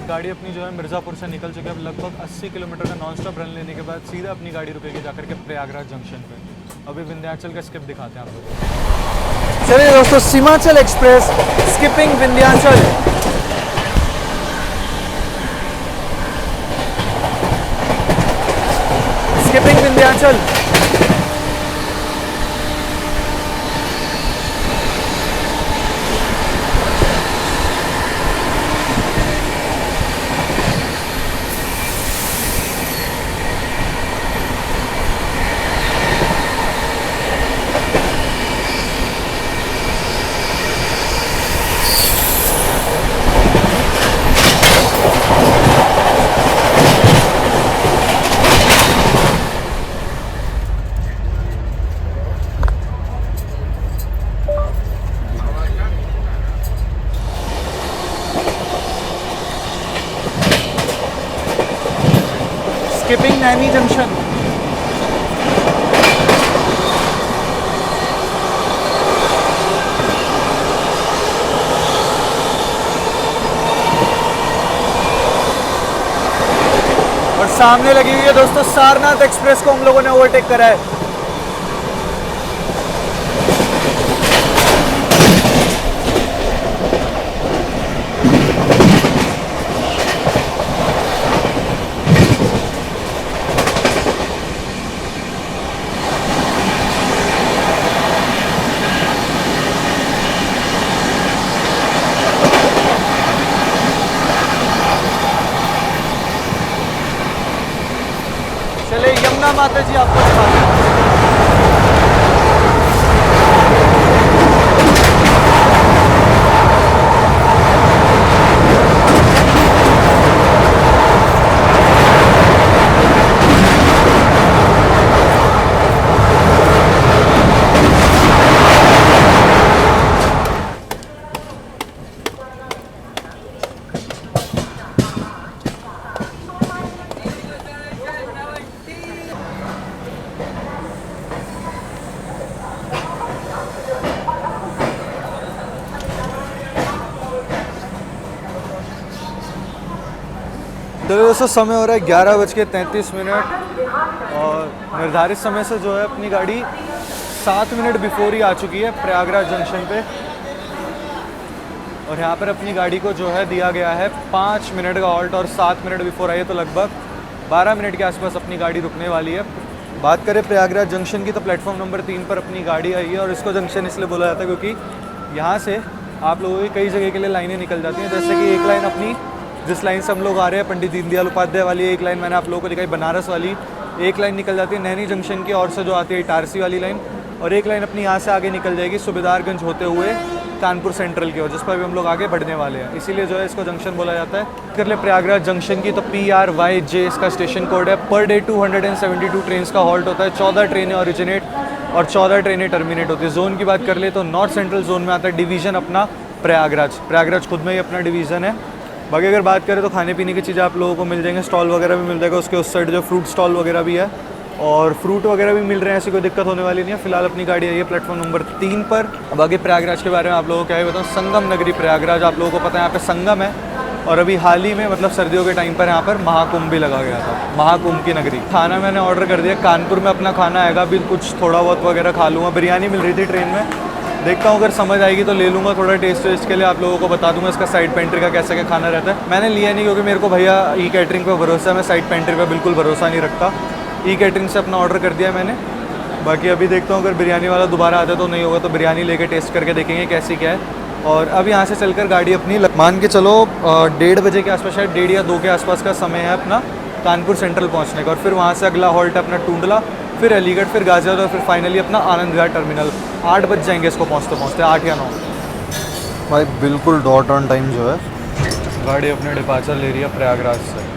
गाड़ी अपनी जो है मिर्ज़ापुर से निकल चुकी है। अब लगभग 80 किलोमीटर का नॉन स्टॉप रन लेने के बाद सीधा अपनी गाड़ी रुकेगी जाकर के प्रयागराज जंक्शन पे। अभी विंध्याचल का स्किप दिखाते हैं आपको। चलिए दोस्तों, Seemanchal express skipping Vindhyachal. Skipping Vindhyachal. Skipping Naini junction. और सामने लगी हुई है दोस्तों सारनाथ एक्सप्रेस को हम लोगों ने ओवरटेक करा है। चले यमुना माता जी आपको दिखाते हैं। तो दोस्तों समय हो रहा है 11:33 और निर्धारित समय से जो है अपनी गाड़ी 7 मिनट बिफोर ही आ चुकी है प्रयागराज जंक्शन पे। और यहाँ पर अपनी गाड़ी को जो है दिया गया है 5 मिनट का ऑल्ट और 7 मिनट बिफोर आई है तो लगभग 12 मिनट के आसपास अपनी गाड़ी रुकने वाली है। बात करें प्रयागराज जंक्शन की तो प्लेटफॉर्म नंबर 3 पर अपनी गाड़ी आई है और इसको जंक्शन इसलिए बोला जाता है क्योंकि यहाँ से आप लोगों की कई जगह के लिए लाइनें निकल जाती हैं। जैसे कि एक लाइन अपनी जिस लाइन से हम लोग आ रहे हैं पंडित दीनदयाल उपाध्याय वाली, एक लाइन मैंने आप लोगों को दिखाई बनारस वाली, एक लाइन निकल जाती है नैनी जंक्शन की ओर से जो आती है इटारसी वाली लाइन, और एक लाइन अपनी यहाँ से आगे निकल जाएगी सुबेदारगंज होते हुए कानपुर सेंट्रल की ओर, जिस पर भी हम लोग आगे बढ़ने वाले हैं। इसीलिए जो है इसको जंक्शन बोला जाता है। कर ले प्रयागराज जंक्शन की तो PRYJ इसका स्टेशन कोड है। पर डे 272 ट्रेन का हॉल्ट होता है। 14 ट्रेनें ओरिजिनेट और 14 ट्रेनें टर्मिनेट होती है। जोन की बात कर ले तो नॉर्थ सेंट्रल जोन में आता है डिवीज़न अपना प्रयागराज खुद में ही अपना डिवीज़न है। बाकी अगर बात करें तो खाने पीने की चीज़ें आप लोगों को मिल जाएंगे, स्टॉल वगैरह भी मिल जाएगा। उसके उस साइड जो फ्रूट स्टॉल वगैरह भी है और फ्रूट वगैरह भी मिल रहे हैं, ऐसी कोई दिक्कत होने वाली नहीं है। फिलहाल अपनी गाड़ी आई है प्लेटफॉर्म नंबर 3 पर। अब आगे प्रयागराज के बारे में आप लोगों को क्या है बताऊँ। संगम नगरी प्रयागराज आप लोगों को पता है, यहाँ पे संगम है और अभी हाल ही में मतलब सर्दियों के टाइम पर यहाँ पर महाकुंभ भी लगा गया था, महाकुंभ की नगरी। खाना मैंने ऑर्डर कर दिया, कानपुर में अपना खाना आएगा। अभी कुछ थोड़ा बहुत वगैरह खा लूँगा। बिरयानी मिल रही थी ट्रेन में, देखता हूँ अगर समझ आएगी तो ले लूँगा। थोड़ा टेस्ट वेस्ट के लिए आप लोगों को बता दूँगा इसका साइड पेंट्री का कैसे क्या खाना रहता है। मैंने लिया नहीं क्योंकि मेरे को भैया ई कैटरिंग पे भरोसा है, मैं साइड पेंट्री पे बिल्कुल भरोसा नहीं रखता। ई कैटरिंग से अपना ऑर्डर कर दिया मैंने। बाकी अभी देखता हूँ अगर बिरयानी वाला दोबारा आता है तो नहीं होगा तो बिरयानी लेके टेस्ट करके देखेंगे कैसी क्या है। और अब यहाँ से चलकर गाड़ी अपनी मान के चलो 1:30 बजे के आसपास, शायद 1:30 या 2 के आसपास का समय है अपना कानपुर सेंट्रल पहुँचने का। और फिर वहाँ से अगला हॉल्ट है अपना टूंडला, फिर अलीगढ़, फिर गाजियाबाद और फिर फाइनली अपना आनंद विहार टर्मिनल। 8 बज जाएंगे इसको पहुँचते पहुँचते, 8 या 9। भाई बिल्कुल डॉट ऑन टाइम जो है गाड़ी अपने डिपार्चर ले रही है प्रयागराज से।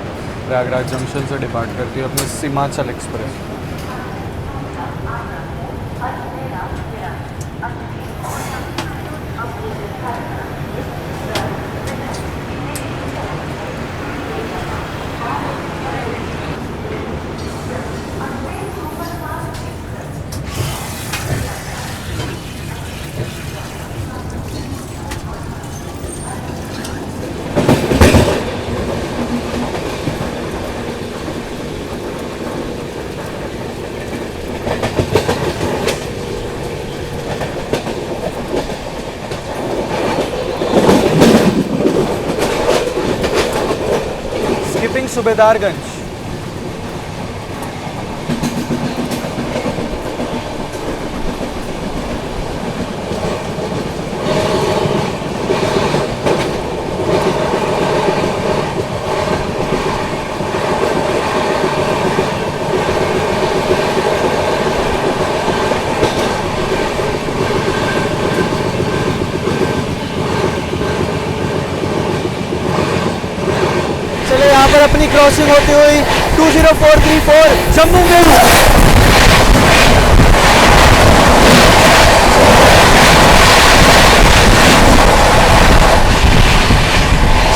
प्रयागराज जंक्शन से डिपार्ट करती है अपनी सीमांचल एक्सप्रेस। स्किपिंग सुबेदारगंज। की क्रॉसिंग होती हुई 20434 जम्मू में।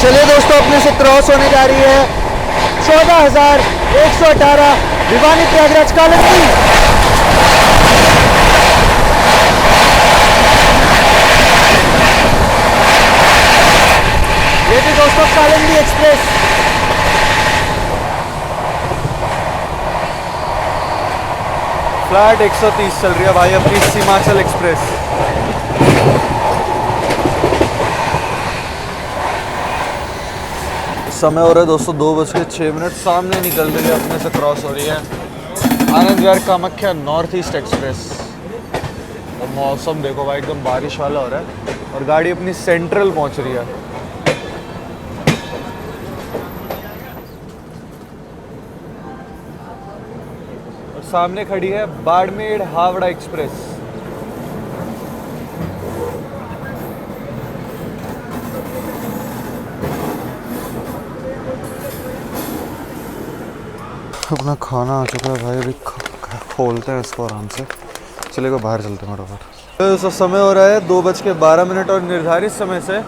चलिए दोस्तों, अपने से क्रॉस होने जा रही है 14,118 भिवानी प्रयागराज कालंदी। ये थी दोस्तों कालंदी एक्सप्रेस। फ्लैट 130 चल रही है भाई अपनी सीमाचल एक्सप्रेस। समय हो रहा है दोस्तों 2:06। सामने निकल रही है, अपने से क्रॉस हो रही है Anand Vihar Kamakhya north east express. और मौसम देखो भाई एकदम बारिश वाला हो रहा है और गाड़ी अपनी सेंट्रल पहुंच रही है। और सामने खड़ी है बाड़मेर हावड़ा एक्सप्रेस। अपना खाना आ चुका है भाई, अभी खोलते हैं इसको आराम से। चलेगा बाहर चलते हैं फटाफट। तो समय हो रहा है 2:12 और निर्धारित समय से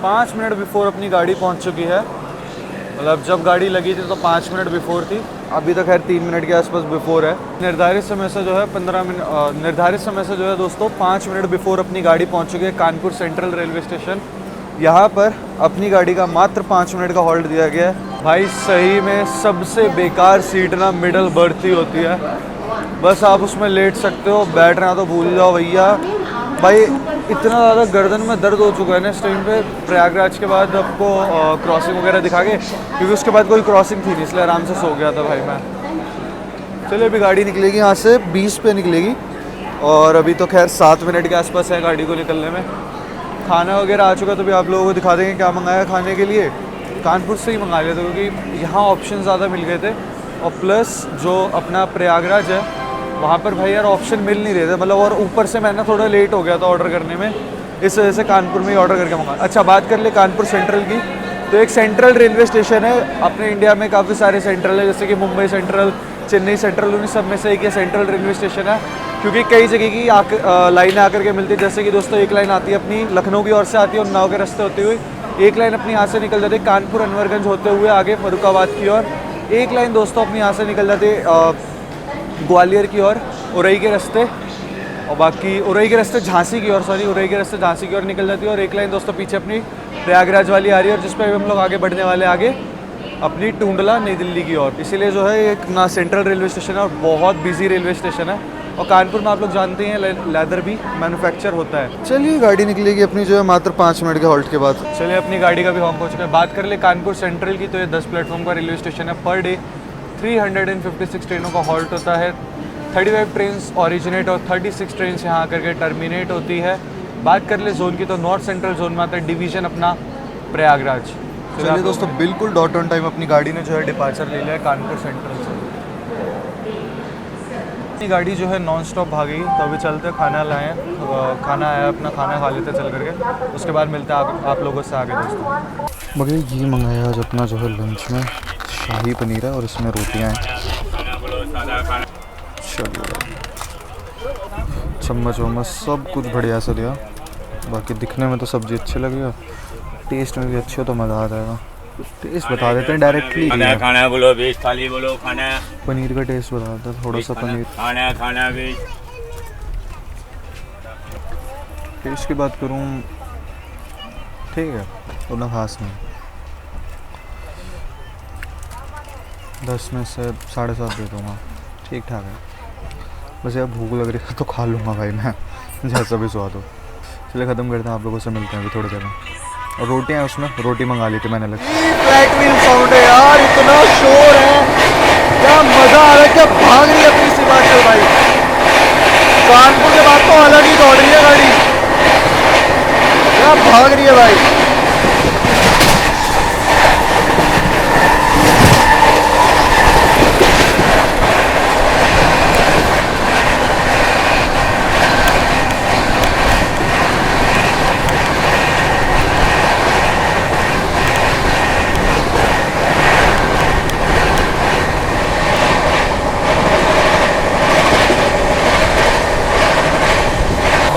5 मिनट बिफोर अपनी गाड़ी पहुंच चुकी है। मतलब जब गाड़ी लगी थी तो 5 मिनट बिफोर थी, अभी तक खैर 3 मिनट के आसपास बिफोर है। निर्धारित समय से जो है 15 मिनट, निर्धारित समय से जो है दोस्तों 5 मिनट बिफोर अपनी गाड़ी पहुंच चुकी है कानपुर सेंट्रल रेलवे स्टेशन। यहाँ पर अपनी गाड़ी का मात्र 5 मिनट का हॉल्ट दिया गया है। भाई सही में सबसे बेकार सीट ना मिडल बर्थ ही होती है, बस आप उसमें लेट सकते हो, बैठना तो भूल जाओ भैया। भाई इतना ज़्यादा गर्दन में दर्द हो चुका है ना इस टाइम पे प्रयागराज के बाद आपको क्रॉसिंग वगैरह दिखा के, क्योंकि उसके बाद कोई क्रॉसिंग थी नहीं, इसलिए आराम से सो गया था भाई मैं। चलिए अभी गाड़ी निकलेगी यहाँ से 20 पे निकलेगी और अभी तो खैर 7 मिनट के आसपास है गाड़ी को निकलने में। खाना वगैरह आ चुका तो भी आप लोगों को दिखा देंगे क्या मंगाया खाने के लिए। कानपुर से ही मंगा लिया था क्योंकि यहाँ ऑप्शन ज़्यादा मिल गए थे और प्लस जो अपना प्रयागराज है वहाँ पर भाई यार ऑप्शन मिल नहीं रहे थे, मतलब और ऊपर से मैं ना थोड़ा लेट हो गया था ऑर्डर करने में, इस वजह से कानपुर में ही ऑर्डर करके मंगा। अच्छा बात कर ले कानपुर सेंट्रल की, तो एक सेंट्रल रेलवे स्टेशन है अपने इंडिया में, काफ़ी सारे सेंट्रल है जैसे कि मुंबई सेंट्रल, चेन्नई सेंट्रल, उन्हीं सब में से एक ये सेंट्रल रेलवे स्टेशन है क्योंकि कई जगह की लाइनें आकर के मिलती है। जैसे कि दोस्तों एक लाइन आती है अपनी लखनऊ की ओर से आती है उन्नाव के रास्ते होते हुए, एक लाइन अपनी यहाँ से निकल जाती है कानपुर अनवरगंज होते हुए आगे फरुखाबाद की ओर, एक लाइन दोस्तों अपनी यहाँ से निकल जाती है ग्वालियर की ओर उरई के रास्ते, और बाकी उरई के रास्ते झांसी की ओर, सॉरी उरई के रास्ते झांसी की ओर निकल जाती है। और एक लाइन दोस्तों पीछे अपनी प्रयागराज वाली आ रही है और जिस पर हम लोग आगे बढ़ने वाले आगे अपनी टूंडला नई दिल्ली की ओर। इसीलिए जो है एक ना सेंट्रल रेलवे स्टेशन है और बहुत बिजी रेलवे स्टेशन है। और कानपुर में आप लोग जानते हैं लेदर भी मैन्युफैक्चर होता है। चलिए गाड़ी निकलेगी अपनी जो है मात्र 5 मिनट के हॉल्ट के बाद। चलिए अपनी गाड़ी का भी हॉल्ट हो चुका है। बात कर ले कानपुर सेंट्रल की, तो ये 10 प्लेटफॉर्म का रेलवे स्टेशन है। पर डे 356 ट्रेनों का हॉल्ट होता है। 35 ट्रेन ऑरिजिनेट और 36 ट्रेन यहाँ आकर के टर्मिनेट होती है। बात कर ले जोन की, तो नॉर्थ सेंट्रल जोन में आता है डिवीजन अपना प्रयागराज। चलिए दोस्तों बिल्कुल डॉट ऑन टाइम अपनी गाड़ी ने जो है डिपार्चर ले लिया है कानपुर सेंट्रल से। अपनी गाड़ी जो है नॉन स्टॉप भागी, तो अभी चलते खाना लाएँ, खाना आया अपना, खाना खा लेते चल करके, उसके बाद मिलते हैं आप लोगों से आगे दोस्तों। मगर ये मंगाया आज अपना जो है लंच में शाही पनीर है और इसमें रोटियाँ हैं। चलिए चम्मच वम्मच सब कुछ बढ़िया से लिया। बाकी दिखने में तो सब्ज़ी अच्छी लगी है, टेस्ट में भी अच्छी हो तो मज़ा आ जाएगा। टेस्ट बता देते हैं डायरेक्टली। खाना बोलो, वेज थाली बोलो, खाना पनीर का टेस्ट बता देते हैं थोड़ा सा। पनीर खाना वेज। टेस्ट की बात करूँ ठीक है, उतना खास नहीं। 10 में से 7.5 दे दूँगा, ठीक ठाक है। बस यार भूख लग रही है तो खा लूँगा भाई मैं, जैसा भी स्वाद हो। चलिए ख़त्म करते हैं, आप लोगों से मिलते हैं अभी थोड़ी देर में। और रोटियाँ हैं उसमें, रोटी मंगा ली थी मैंने अलग। फ्लैट व्हील साउंड है यार, इतना शोर है, क्या मजा आ रहा है, क्या भाग रही है अपनी सीमाचल भाई। कानपुर के बाद तो अलग ही दौड़ रही है गाड़ी, क्या भाग रही है भाई।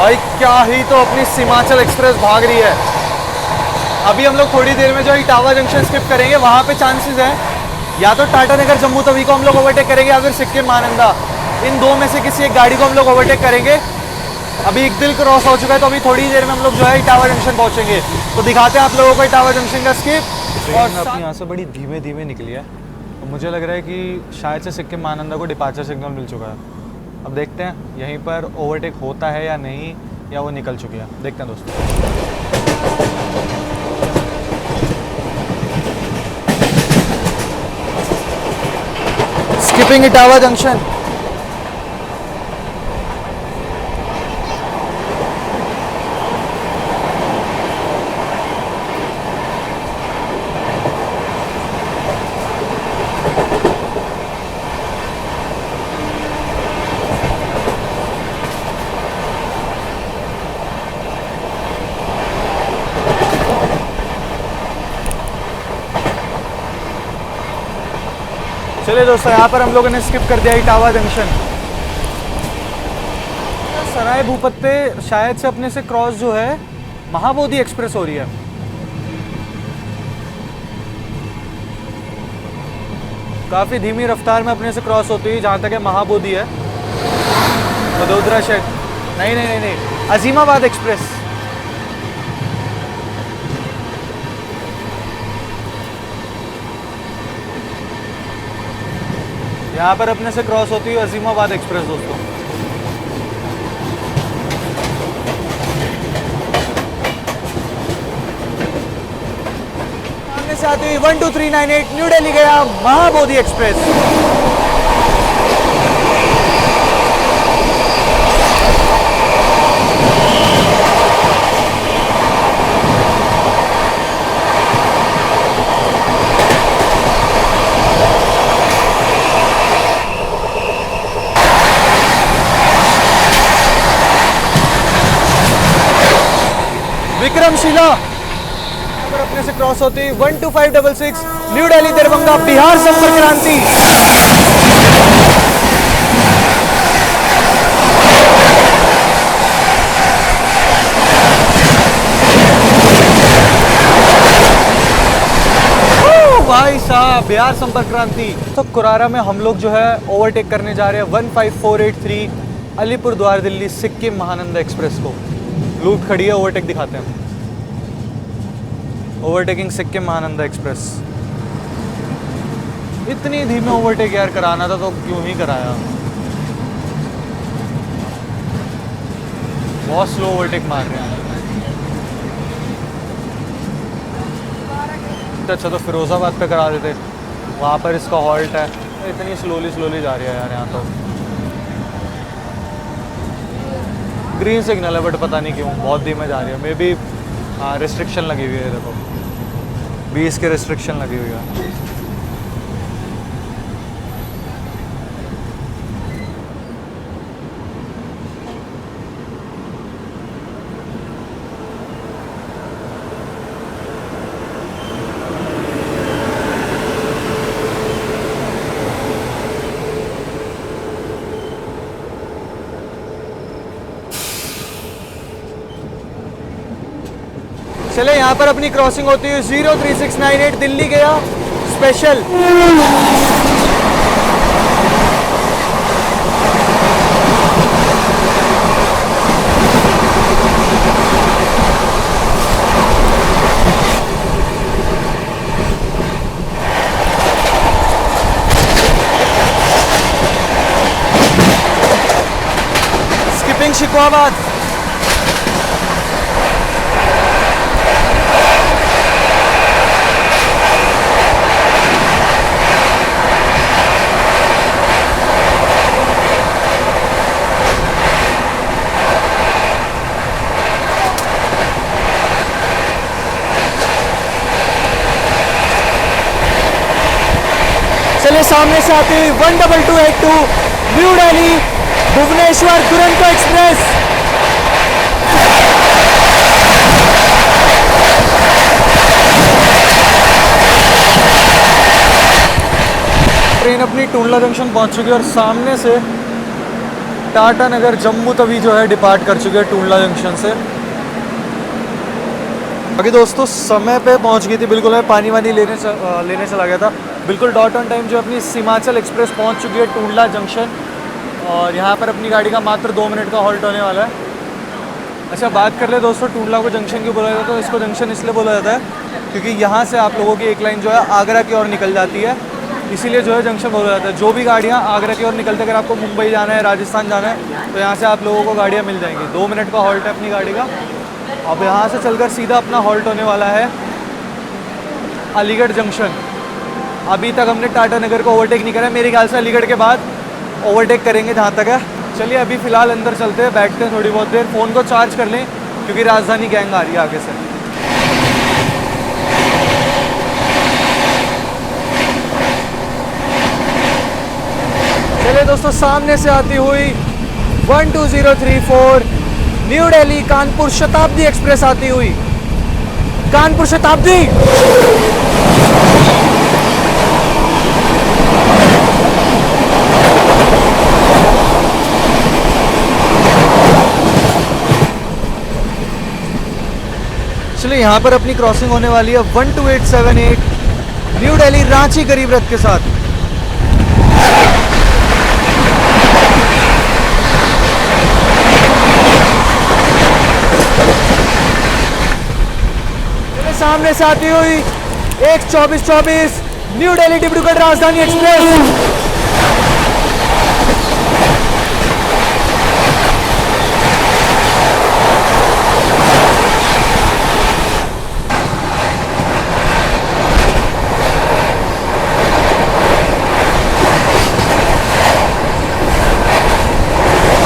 भाई क्या ही तो अपनी सीमाचल एक्सप्रेस भाग रही है। अभी हम लोग थोड़ी देर में जो इटावा जंक्शन स्किप करेंगे, वहाँ पे चांसेस है या तो टाटा नगर जम्मू तवी को हम लोग ओवरटेक करेंगे या फिर सिक्किम महानंदा। इन दो में से किसी एक गाड़ी को हम लोग ओवरटेक करेंगे। अभी एक दिल क्रॉस हो चुका है, तो अभी थोड़ी देर में हम लोग जो है इटावा जंक्शन पहुँचेंगे। तो दिखाते हैं आप लोगों को इटावा जंक्शन का स्किप। और अपनी यहाँ से बड़ी धीमे धीमे निकली है, तो मुझे लग रहा है कि शायद से सिक्किम महानंदा को डिपार्चर सिग्नल मिल चुका है। अब देखते हैं यहीं पर ओवरटेक होता है या नहीं, या वो निकल चुकी है। देखते हैं दोस्तों। Skipping Etawah junction. चलिए दोस्तों, यहाँ पर हम लोगों ने स्किप कर दिया इटावा जंक्शन। सराय भूपत्ते शायद से अपने से क्रॉस जो है महाबोधि एक्सप्रेस हो रही है। काफ़ी धीमी रफ्तार में अपने से क्रॉस होती है, जहाँ तक है महाबोधि है। वडोदरा शेड नहीं, अजीमाबाद एक्सप्रेस। यहाँ पर अपने से क्रॉस होती है अजीमाबाद एक्सप्रेस दोस्तों। सामने से आती हुई 12398 न्यू दिल्ली गया महाबोधि एक्सप्रेस। विक्रमशिला पर अपने से क्रॉस होती 12566 न्यू दिल्ली दरभंगा बिहार संपर्क क्रांति। भाई साहब, बिहार संपर्क क्रांति। तो कुरारा में हम लोग जो है ओवरटेक करने जा रहे हैं 15483 अलीपुर द्वार दिल्ली सिक्किम महानंदा एक्सप्रेस को। लूट खड़ी है, ओवरटेक दिखाते हैं। Overtaking Sikkim Mahananda express. इतनी धीमे ओवरटेक यार कराना था तो क्यों ही कराया। बहुत स्लो ओवरटेक मार रहे हैं। अच्छा तो फिरोजाबाद पे करा देते, वहाँ पर इसका हॉल्ट है। इतनी स्लोली जा रही है यार यहाँ तो। ग्रीन सिग्नल है बट पता नहीं क्यों बहुत धीमे जा रही है। मे बी हाँ रिस्ट्रिक्शन लगी हुई है, देखो 20 की रिस्ट्रिक्शन लगी हुई है। चले यहाँ पर अपनी क्रॉसिंग होती है 03698 दिल्ली गया स्पेशल। स्किपिंग शिकवाबाद। सामने से आती 12282 new Delhi Bhubaneswar Duronto express. Train अपनी टुंडला जंक्शन पहुंच चुकी है और सामने से टाटा नगर जम्मू तवी जो है डिपार्ट कर चुके हैं टूंडला जंक्शन से। बाकी दोस्तों समय पे पहुंच गई थी बिल्कुल। मैं पानी वानी लेने चला गया था बिल्कुल डॉट ऑन टाइम। जो अपनी सीमाचल एक्सप्रेस पहुंच चुकी है टूंडला जंक्शन और यहाँ पर अपनी गाड़ी का मात्र 2 मिनट का हॉल्ट होने वाला है। अच्छा बात कर ले दोस्तों, टूंडला को जंक्शन क्यों बोला जाता है? तो इसको जंक्शन इसलिए बोला जाता है क्योंकि यहाँ से आप लोगों की एक लाइन जो है आगरा की ओर निकल जाती है, इसीलिए जो है जंक्शन बोला जाता है। जो भी गाड़ियाँ आगरा की ओर निकलते, अगर आपको मुंबई जाना है, राजस्थान जाना है, तो यहाँ से आप लोगों को गाड़ियाँ मिल जाएंगी। 2 मिनट का हॉल्ट है अपनी गाड़ी का। अब यहाँ से चलकर सीधा अपना हॉल्ट होने वाला है अलीगढ़ जंक्शन। अभी तक हमने टाटा नगर को ओवरटेक नहीं करा, मेरे ख्याल से अलीगढ़ के बाद ओवरटेक करेंगे जहाँ तक है। चलिए अभी फ़िलहाल अंदर चलते हैं, बैठते हैं थोड़ी बहुत देर, फ़ोन को चार्ज कर लें क्योंकि राजधानी गैंग आ रही है आगे से। चलिए दोस्तों, सामने से आती हुई 12034 न्यू दिल्ली कानपुर शताब्दी एक्सप्रेस आती हुई। कानपुर शताब्दी चलिए यहाँ पर अपनी क्रॉसिंग होने वाली है 12878 न्यू दिल्ली रांची गरीब रथ के साथ। सामने से आती हुई 12424 new Delhi Dibrugarh Rajdhani express.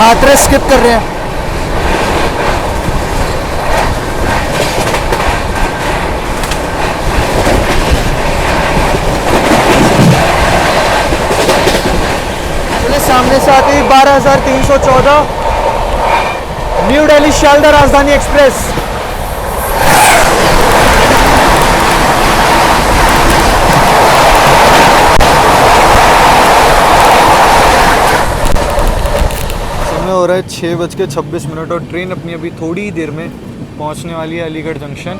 Hathras skip कर रहे हैं। सामने से आती हुई 12314 न्यू दिल्ली शियालदह राजधानी एक्सप्रेस। समय हो रहा है 6:26 और ट्रेन अपनी अभी थोड़ी ही देर में पहुंचने वाली है अलीगढ़ जंक्शन।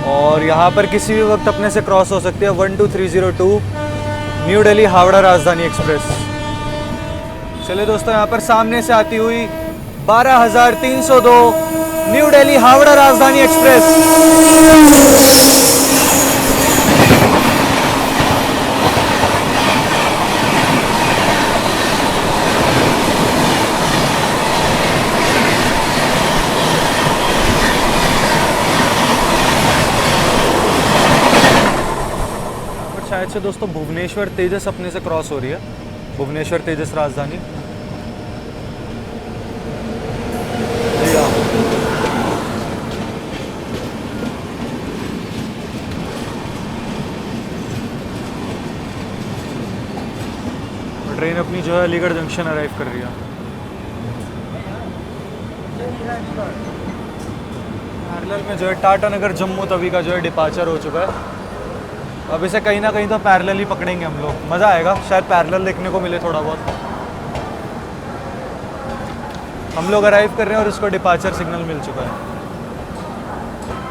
और यहाँ पर किसी भी वक्त अपने से क्रॉस हो सकती है 12302 न्यू दिल्ली हावड़ा राजधानी एक्सप्रेस। चलिए दोस्तों, यहाँ पर सामने से आती हुई 12302 न्यू दिल्ली हावड़ा राजधानी एक्सप्रेस। शायद से दोस्तों भुवनेश्वर तेजस अपने से क्रॉस हो रही है, भुवनेश्वर तेजस राजधानी। ट्रेन अपनी जो है अलीगढ़ जंक्शन अराइव कर रही है। पैरेलल में जो है टाटा नगर जम्मू तवी का जो है डिपार्चर हो चुका है। अब इसे कहीं ना कहीं तो पैरेलल ही पकड़ेंगे हम लोग, मज़ा आएगा। शायद पैरेलल देखने को मिले थोड़ा बहुत। हम लोग अराइव कर रहे हैं और इसको डिपार्चर सिग्नल मिल चुका है।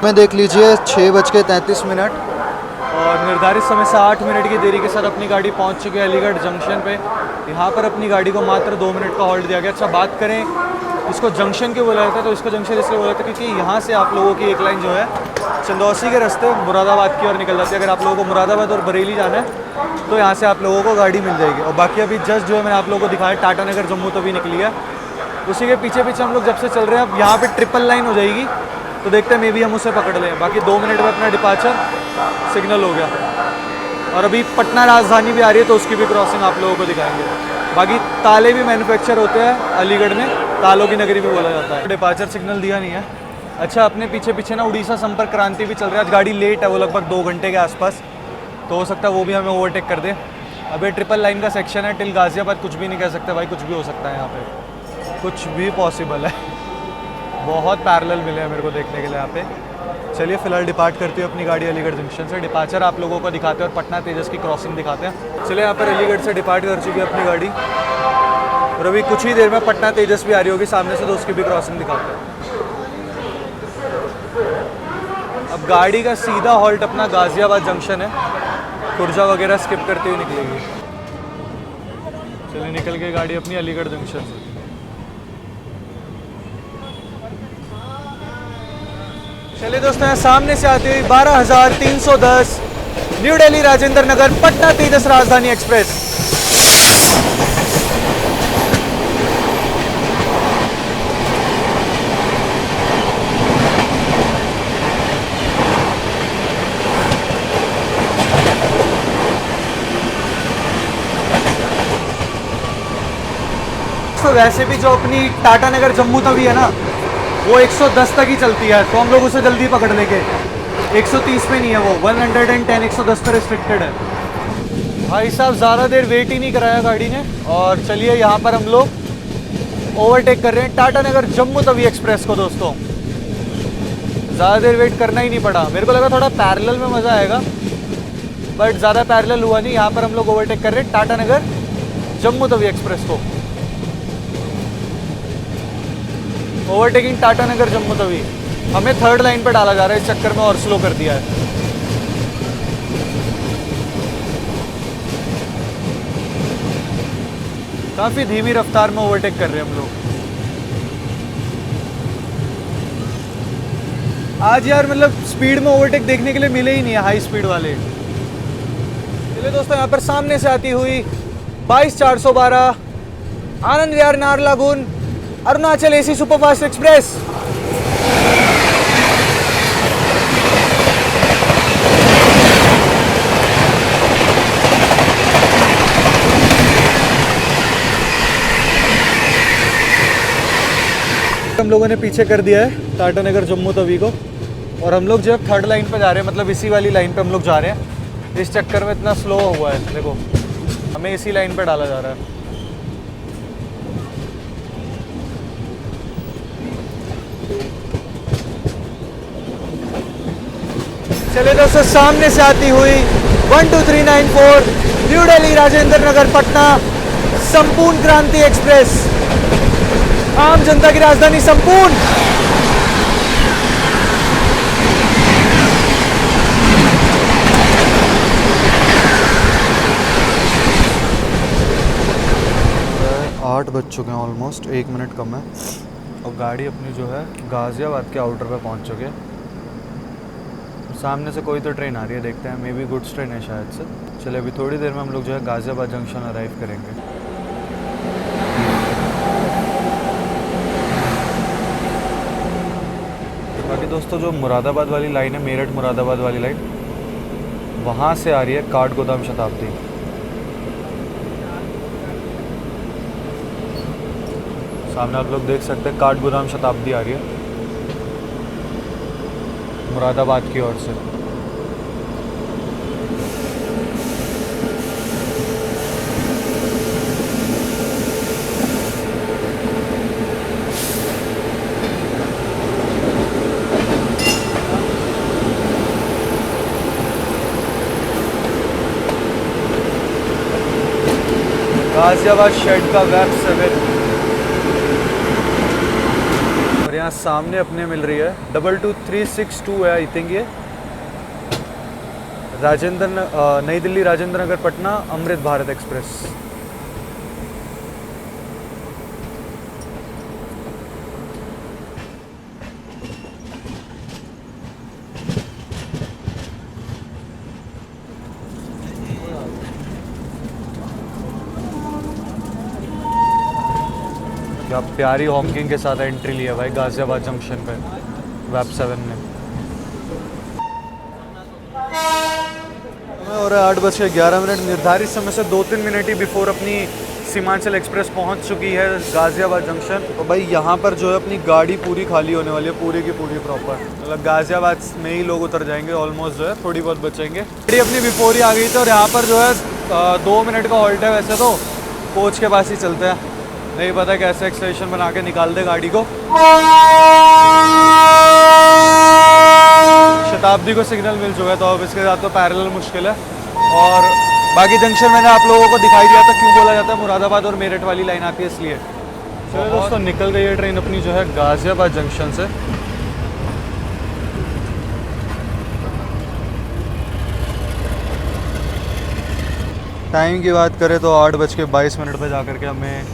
में देख लीजिए 6:33 और निर्धारित समय से 8 मिनट की देरी के साथ अपनी गाड़ी पहुंच चुकी है अलीगढ़ जंक्शन पे। यहाँ पर अपनी गाड़ी को मात्र 2 मिनट का हॉल्ट दिया गया। अच्छा बात करें इसको जंक्शन क्यों बोला जाता है, तो इसको जंक्शन इसलिए बोला जाता है क्योंकि यहाँ से आप लोगों की एक लाइन जो है चंदौसी के रास्ते मुरादाबाद की ओर निकल जाती है। अगर आप लोगों को मुरादाबाद और बरेली जाना है तो यहाँ से आप लोगों को गाड़ी मिल जाएगी। और बाकी अभी जस्ट जो है मैंने आप लोगों को दिखाया टाटा नगर जम्मू तवी निकली है, उसी के पीछे पीछे हम लोग जब से चल रहे हैं। अब यहाँ पे ट्रिपल लाइन हो जाएगी तो देखते हैं मे भी हम उसे पकड़ लें। बाकी 2 मिनट में अपना डिपार्चर सिग्नल हो गया। और अभी पटना राजधानी भी आ रही है तो उसकी भी क्रॉसिंग आप लोगों को दिखाएंगे। बाकी ताले भी मैन्युफैक्चर होते हैं अलीगढ़ में, तालों की नगरी भी बोला जाता है। डिपार्चर सिग्नल दिया नहीं है। अच्छा अपने पीछे पीछे ना उड़ीसा संपर्क क्रांति भी चल रहा है। आज गाड़ी लेट है, वो लगभग 2 घंटे के आसपास, तो हो सकता है वो भी हमें ओवरटेक कर दे। अभी ट्रिपल लाइन का सेक्शन है टिल गाजियाबाद, कुछ भी नहीं कह सकते भाई, कुछ भी हो सकता है यहाँ पे, कुछ भी पॉसिबल है। बहुत पैरेलल मिले हैं मेरे को देखने के लिए यहाँ पे। चलिए फिलहाल डिपार्ट करती है अपनी गाड़ी अलीगढ़ जंक्शन से। डिपार्चर आप लोगों को दिखाते हैं और पटना तेजस की क्रॉसिंग दिखाते हैं। चलिए यहाँ पर अलीगढ़ से डिपार्ट कर चुकी है अपनी गाड़ी और अभी कुछ ही देर में पटना तेजस भी आ रही होगी सामने से, तो उसकी भी क्रॉसिंग दिखाते हैं। अब गाड़ी का सीधा हॉल्ट अपना गाजियाबाद जंक्शन है, खुर्जा वगैरह स्किप करते हुए निकलेगी। चलिए निकल गई गाड़ी अपनी अलीगढ़ जंक्शन से। चलिए दोस्तों, यहाँ सामने से आती हुई 12,310 न्यू दिल्ली राजेंद्र नगर पटना तेजस राजधानी एक्सप्रेस। तो वैसे भी जो अपनी टाटा नगर जम्मू तवी है ना, वो 110 तक ही चलती है, तो हम लोग उसे जल्दी पकड़ लेंगे। 130 पे नहीं है वो, 110 110 पे रिस्ट्रिक्टेड है। भाई साहब ज़्यादा देर वेट ही नहीं कराया गाड़ी ने, और चलिए यहाँ पर हम लोग ओवरटेक कर रहे हैं टाटा नगर जम्मू तवी एक्सप्रेस को। दोस्तों ज़्यादा देर वेट करना ही नहीं पड़ा, मेरे को लगा थोड़ा पैरेलल में मज़ा आएगा, बट ज़्यादा पैरेलल हुआ नहीं। यहाँ पर हम लोग ओवरटेक कर रहे हैं टाटा नगर जम्मू तवी एक्सप्रेस को। ओवरटेकिंग टाटा नगर जम्मू तवी। हमें थर्ड लाइन पर डाला जा रहा है, इस चक्कर में और स्लो कर दिया है। काफ़ी धीमी रफ्तार में ओवरटेक कर रहे हैं हम लोग आज यार। मतलब स्पीड में ओवरटेक देखने के लिए मिले ही नहीं है हाई स्पीड वाले। चलिए दोस्तों, यहाँ पर सामने से आती हुई 22,412 Anand Vihar Naharlagun Arunachal AC superfast express. हम लोगों ने पीछे कर दिया है टाटा नगर जम्मू तवी को, और हम लोग जो है थर्ड लाइन पे जा रहे हैं, मतलब इसी वाली लाइन पे हम लोग जा रहे हैं। इस चक्कर में इतना स्लो हुआ है, देखो हमें इसी लाइन पे डाला जा रहा है। चलिए दोस्तों, सामने से आती हुई 12394 न्यू दिल्ली राजेंद्र नगर पटना संपूर्ण क्रांति एक्सप्रेस, आम जनता की राजधानी संपूर्ण। आठ बज चुके हैं ऑलमोस्ट, 1 मिनट कम है। और गाड़ी अपनी जो है गाज़ियाबाद के आउटर पे पहुंच चुके हैं। सामने से कोई तो ट्रेन आ रही है, देखते हैं, मे बी गुड्स ट्रेन है शायद से। चलिए अभी थोड़ी देर में हम लोग जो है गाज़ियाबाद जंक्शन अराइव करेंगे। बाकी दोस्तों, जो मुरादाबाद वाली लाइन है, मेरठ मुरादाबाद वाली लाइन, वहाँ से आ रही है काठगोदाम शताब्दी। सामने आप लोग देख सकते हैं काठगोदाम शताब्दी आ रही है मुरादाबाद की ओर से। गाजियाबाद शेड का वेब 7, और यहाँ सामने अपने मिल रही है 22362 है आई थिंक, ये नई दिल्ली राजेंद्र नगर पटना अमृत भारत एक्सप्रेस। क्या प्यारी हॉकिंग के साथ एंट्री लिया भाई गाजियाबाद जंक्शन पे वेब 7 ने। और 8:11 निर्धारित समय से 2-3 मिनट ही बिफोर अपनी सीमांचल एक्सप्रेस पहुंच चुकी है गाजियाबाद जंक्शन। तो भाई यहाँ पर जो है अपनी गाड़ी पूरी खाली होने वाली है, पूरी की पूरी प्रॉपर, मतलब गाजियाबाद में ही लोग उतर जाएंगे ऑलमोस्ट, जो है थोड़ी बहुत बचेंगे। गाड़ी अपनी बिफोर ही आ गई थी और यहाँ पर जो है 2 मिनट का हॉल्ट है। वैसे तो कोच के पास ही चलते हैं, नहीं पता कैसे एक्सटेंशन बना के निकाल दे गाड़ी को। शताब्दी को सिग्नल मिल चुका है, तो अब इसके साथ तो पैरेलल मुश्किल है। और बाकी जंक्शन मैंने आप लोगों को दिखाई दिया था क्यों बोला जाता है मुरादाबाद और मेरठ वाली लाइन आती है इसलिए। चलो दोस्तों, निकल गई है ट्रेन अपनी जो है गाज़ियाबाद जंक्शन से। टाइम की बात करें तो 8:22 पे जाकर के हमें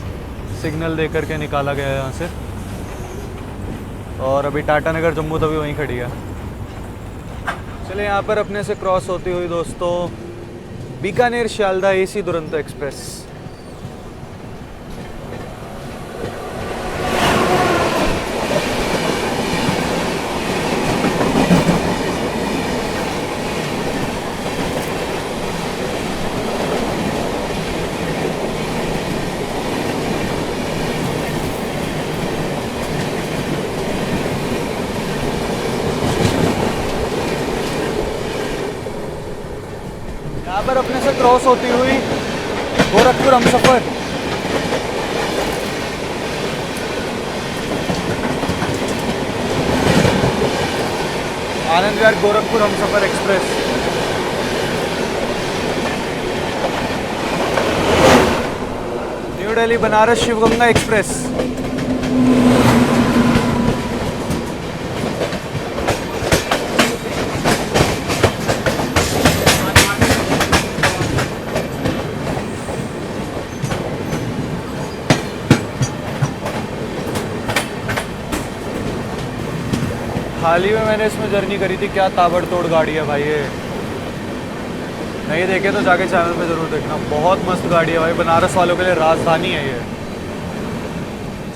सिग्नल दे करके निकाला गया है यहाँ से, और अभी टाटा नगर जम्मू तभी वहीं खड़ी है। चलिए यहाँ पर अपने से क्रॉस होती हुई दोस्तों बीकानेर शियालदा AC दुरंतो एक्सप्रेस। यहाँ पर अपने से क्रॉस होती हुई Gorakhpur Humsafar. Anand Vihar Gorakhpur Humsafar express. New Delhi Banaras Shivganga express. हाल ही में मैंने इसमें जर्नी करी थी, क्या ताबड़तोड़ गाड़ी है भाई ये। नहीं देखे तो जाके चैनल पे ज़रूर देखना, बहुत मस्त गाड़ी है भाई, बनारस वालों के लिए राजधानी है ये।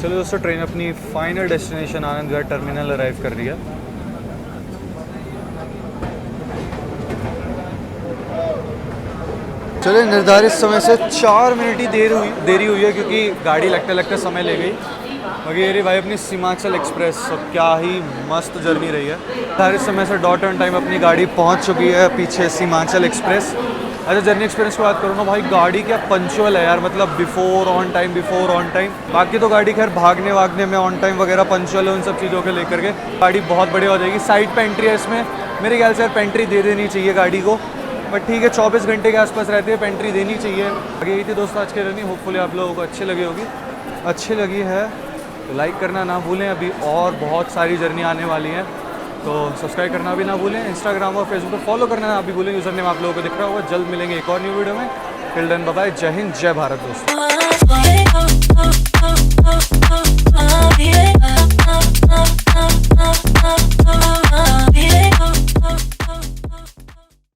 चलो दोस्तों, ट्रेन अपनी final destination Anand Vihar terminal arrive कर रही है। चलिए, निर्धारित समय से 4 मिनट ही देरी हुई है क्योंकि गाड़ी लगते लगते समय ले गई। बाकी ये रही भाई अपनी सीमांचल एक्सप्रेस, और क्या ही मस्त जर्नी रही है। निर्धारित समय से डॉट ऑन टाइम अपनी गाड़ी पहुंच चुकी है पीछे सीमांचल एक्सप्रेस। अच्छा, जर्नी एक्सपीरियंस की बात करूँ ना भाई, गाड़ी क्या पंचुअल है यार, मतलब बिफोर ऑन टाइम। बाकी तो गाड़ी खैर भागने वागने में ऑन टाइम वगैरह पंचुअल है, उन सब चीज़ों के लेकर के गाड़ी बहुत बढ़िया हो जाएगी। साइड पे एंट्री है इसमें, मेरे ख्याल से यार पेंट्री दे देनी चाहिए गाड़ी को, बट ठीक है 24 घंटे के आसपास रहती है, पेंट्री देनी चाहिए। आगे यही थी दोस्तों आज की जर्नी, होपफुली आप लोगों को अच्छी लगी है तो लाइक करना ना भूलें। अभी और बहुत सारी जर्नी आने वाली हैं, तो सब्सक्राइब करना भी ना भूलें। इंस्टाग्राम और फेसबुक पर फॉलो करना ना भी भूलें, यूज़र नेम आप लोगों को दिख रहा होगा। जल्द मिलेंगे एक और न्यू वीडियो में। टिल देन बाय बाय, जय हिंद, जय भारत दोस्तों।